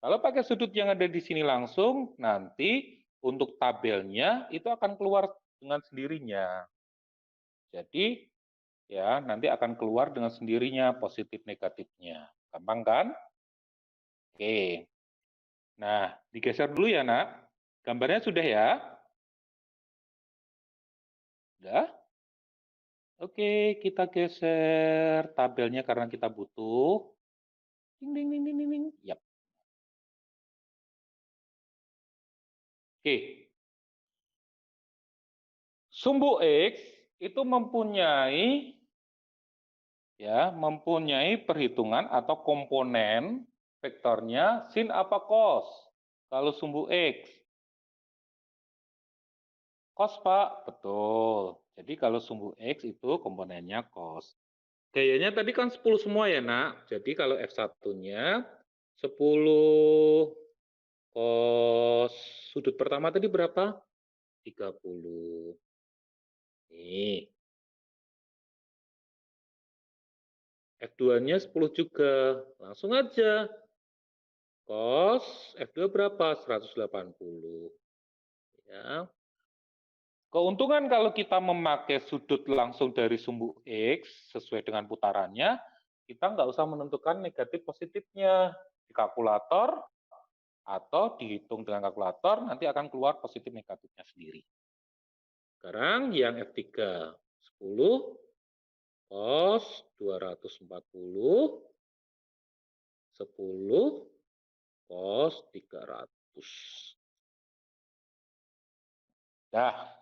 Speaker 1: Kalau pakai sudut yang ada di sini langsung, nanti untuk tabelnya itu akan keluar dengan sendirinya. Jadi ya nanti akan keluar dengan sendirinya positif negatifnya. Gampang kan? Oke. Nah, digeser dulu ya, Nak. Gambarnya sudah ya? Sudah? Oke, kita geser tabelnya karena kita butuh. Ding, ding, ding, ding, ding. Yap. Oke. Sumbu X itu mempunyai perhitungan atau komponen vektornya sin apa cos. Kalau sumbu X. Cos, Pak. Betul. Jadi kalau sumbu X itu komponennya cos. Gayanya tadi kan 10 semua ya, Nak. Jadi kalau F1-nya 10 cos sudut pertama tadi berapa? 30. Nih. F2-nya 10 juga. Langsung aja. Cos F2 berapa? 180. Ya. Keuntungan kalau kita memakai sudut langsung dari sumbu X sesuai dengan putarannya, kita nggak usah menentukan negatif positifnya di kalkulator atau dihitung dengan kalkulator, nanti akan keluar positif negatifnya sendiri. Sekarang yang F3, 10 cos 240, 10 cos 300. Dah.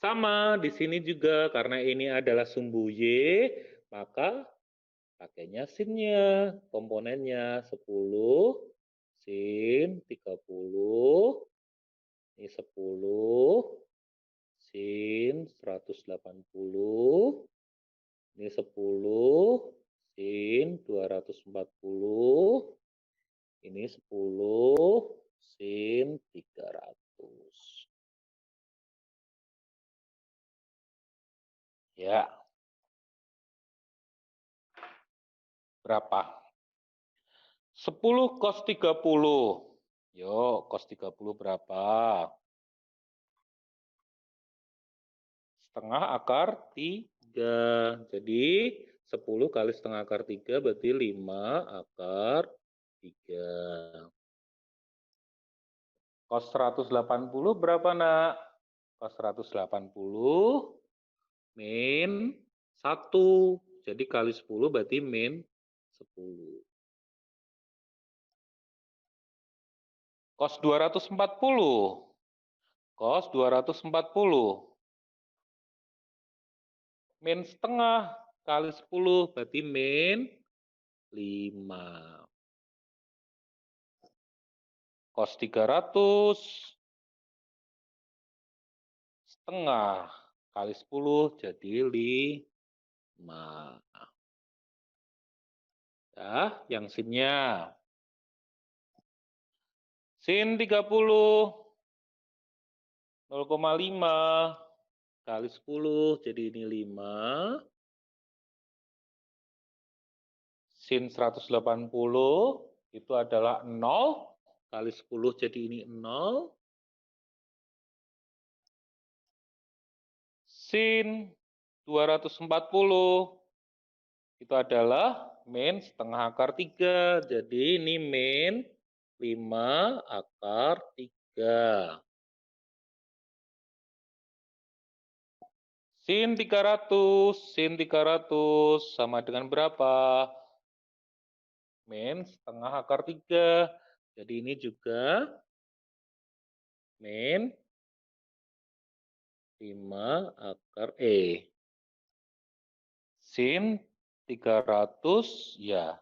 Speaker 1: Sama di sini juga, karena ini adalah sumbu Y, maka pakainya sinnya, komponennya 10, sin 30, ini 10, sin 180, ini 10, sin 240, ini 10, sin 300. Ya. Berapa? 10 cos 30. Yuk, cos 30 berapa? Setengah akar 3. Jadi 10 kali setengah akar 3 berarti 5 akar 3. Cos 180 berapa, Nak? Cos 180 min 1. Jadi kali 10 berarti min 10. Cos 240. Cos 240. Min setengah kali 10 berarti min 5. Cos 300 setengah kali 10 jadi 5. Ya, yang sinnya. Sin 30 0,5 kali 10 jadi ini 5. Sin 180 itu adalah 0 kali 10 jadi ini 0. Sin 240 itu adalah min setengah akar 3. Jadi ini min 5 akar 3. Sin 300 sama dengan berapa? Min setengah akar 3. Jadi ini juga min 5 akar sin 300 ya.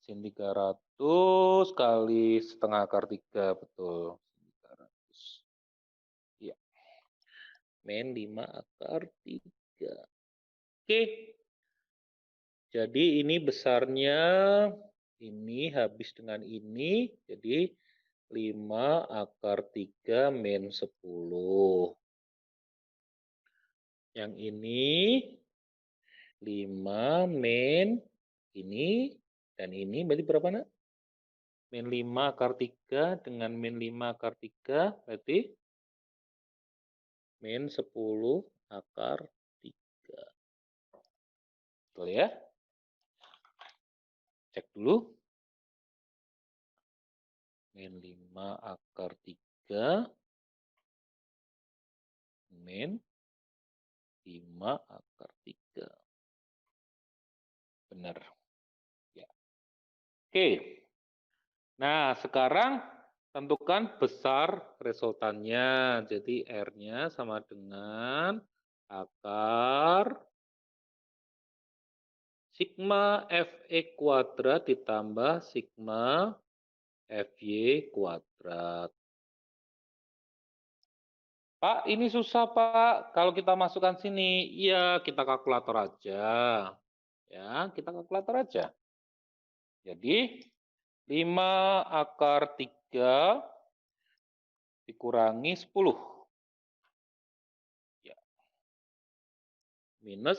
Speaker 1: Sin 300 kali setengah akar 3, betul. 300. Ya. Min 5 akar 3. Oke. Jadi ini besarnya, ini habis dengan ini, jadi 5 akar 3 min 10. Yang ini 5 min ini, dan ini berarti berapa, Nak? Min 5 akar 3 dengan min 5 akar 3 berarti min 10 akar 3. Betul ya? Cek dulu. Min 5 akar 3 min 5 akar 3. Benar. Ya. Oke. Nah, sekarang tentukan besar resultannya. Jadi R-nya sama dengan akar sigma FE kuadrat ditambah sigma FY kuadrat. Pak, ini susah Pak. Kalau kita masukkan sini, iya kita kalkulator aja. Ya, kita kalkulator aja. Jadi 5 akar 3 dikurangi 10. Ya. Minus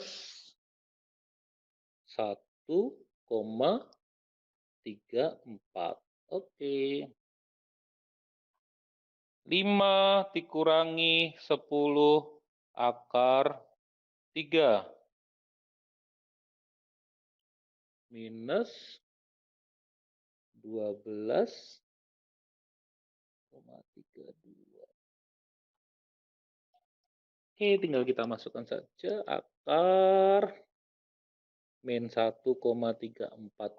Speaker 1: 1,34. Oke. 5 dikurangi 10 akar 3. Minus 12,32. Oke, tinggal kita masukkan saja akar min 1,34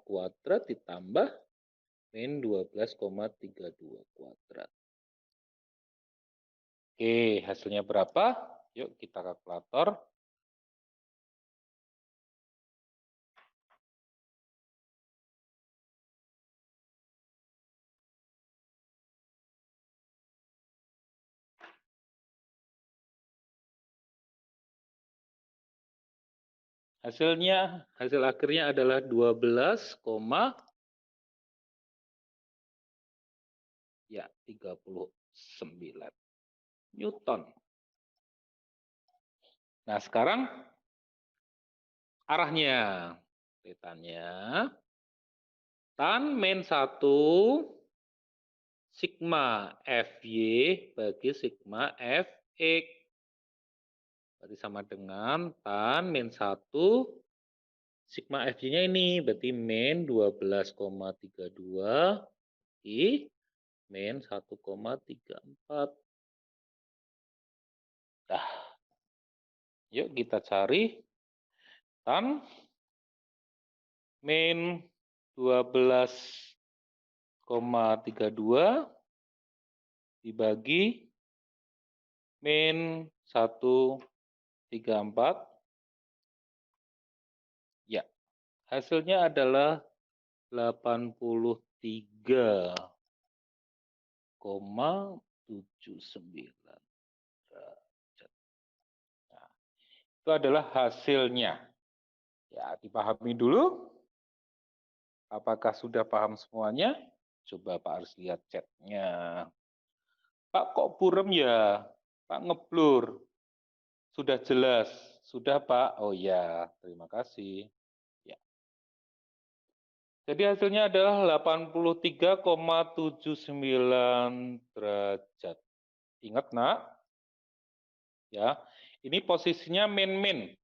Speaker 1: kuadrat ditambah min 12,32 kuadrat. Oke, hasilnya berapa? Yuk kita kalkulator. Hasil akhirnya adalah 12,39 Newton. Nah, sekarang arahnya. Petanya. Tan min 1 sigma Fy bagi sigma Fx. Berarti sama dengan tan min 1 sigma Fy-nya ini. Berarti min 12,32 I min 1,34. Nah, yuk kita cari tan min 12,32 dibagi min 1,34. Ya, hasilnya adalah 83,79 derajat. Nah, itu adalah hasilnya. Ya, dipahami dulu. Apakah sudah paham semuanya? Coba Pak harus lihat chatnya. Pak kok burem ya? Pak ngeblur. Sudah jelas. Sudah Pak? Oh ya, terima kasih. Ya. Jadi hasilnya adalah 83,79 derajat. Ingat nak? Ya, ini posisinya min-min.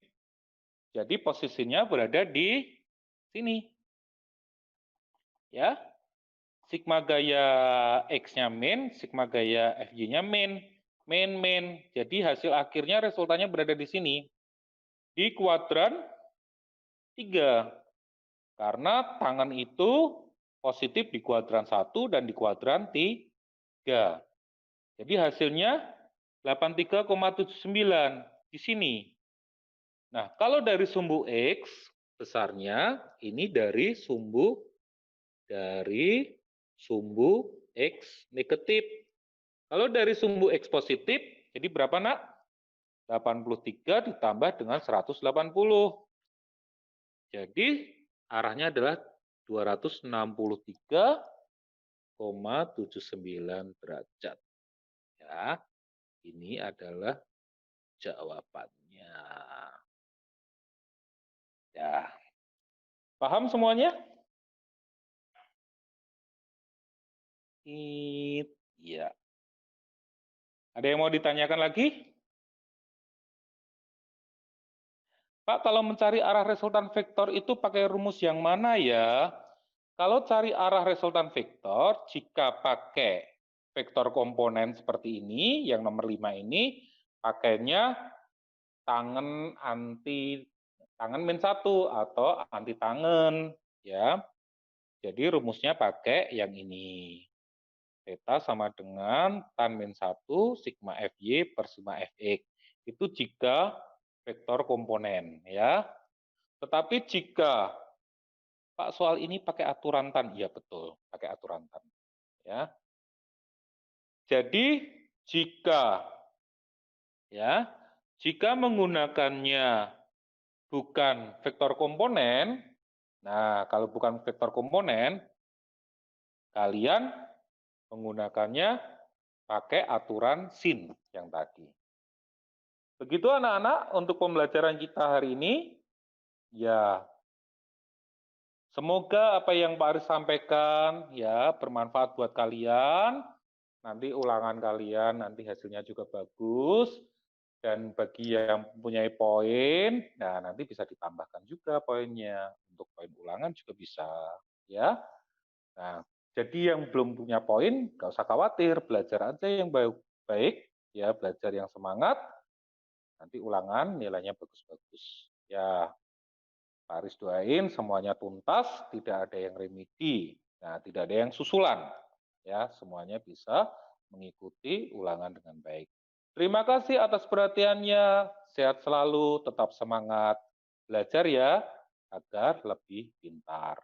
Speaker 1: Jadi posisinya berada di sini. Ya, sigma gaya X-nya min, sigma gaya FY-nya min. Min. Jadi hasil akhirnya resultannya berada di sini. Di kuadran 3. Karena tangan itu positif di kuadran 1 dan di kuadran 3. Jadi hasilnya 83,79 di sini. Nah, kalau dari sumbu X besarnya ini dari sumbu X negatif. Kalau dari sumbu X positif, jadi berapa nak? 83 ditambah dengan 180. Jadi arahnya adalah 263,79 derajat. Ya, ini adalah jawabannya. Ya, paham semuanya? Ya. Ada yang mau ditanyakan lagi? Pak, kalau mencari arah resultan vektor itu pakai rumus yang mana ya? Kalau cari arah resultan vektor, jika pakai vektor komponen seperti ini, yang nomor 5 ini, pakainya tangan min 1 atau anti tangen, ya. Jadi rumusnya pakai yang ini. Theta sama dengan tan min 1 sigma Fy per sigma Fx. Itu jika vektor komponen, ya. Tetapi jika Pak soal ini pakai aturan tan, iya betul, pakai aturan tan, ya. Jadi jika menggunakannya bukan vektor komponen, nah kalau bukan vektor komponen, kalian menggunakannya pakai aturan sin yang tadi. Begitu anak-anak untuk pembelajaran kita hari ini. Ya, semoga apa yang Pak Aris sampaikan ya bermanfaat buat kalian. Nanti ulangan kalian nanti hasilnya juga bagus. Dan bagi yang mempunyai poin, nah nanti bisa ditambahkan juga poinnya. Untuk poin ulangan juga bisa, ya. Nah, jadi yang belum punya poin, nggak usah khawatir, belajar aja yang baik, ya belajar yang semangat. Nanti ulangan nilainya bagus-bagus. Ya, Pak Aris doain semuanya tuntas, tidak ada yang remedi, nah tidak ada yang susulan, ya semuanya bisa mengikuti ulangan dengan baik. Terima kasih atas perhatiannya, sehat selalu, tetap semangat, belajar ya, agar lebih pintar.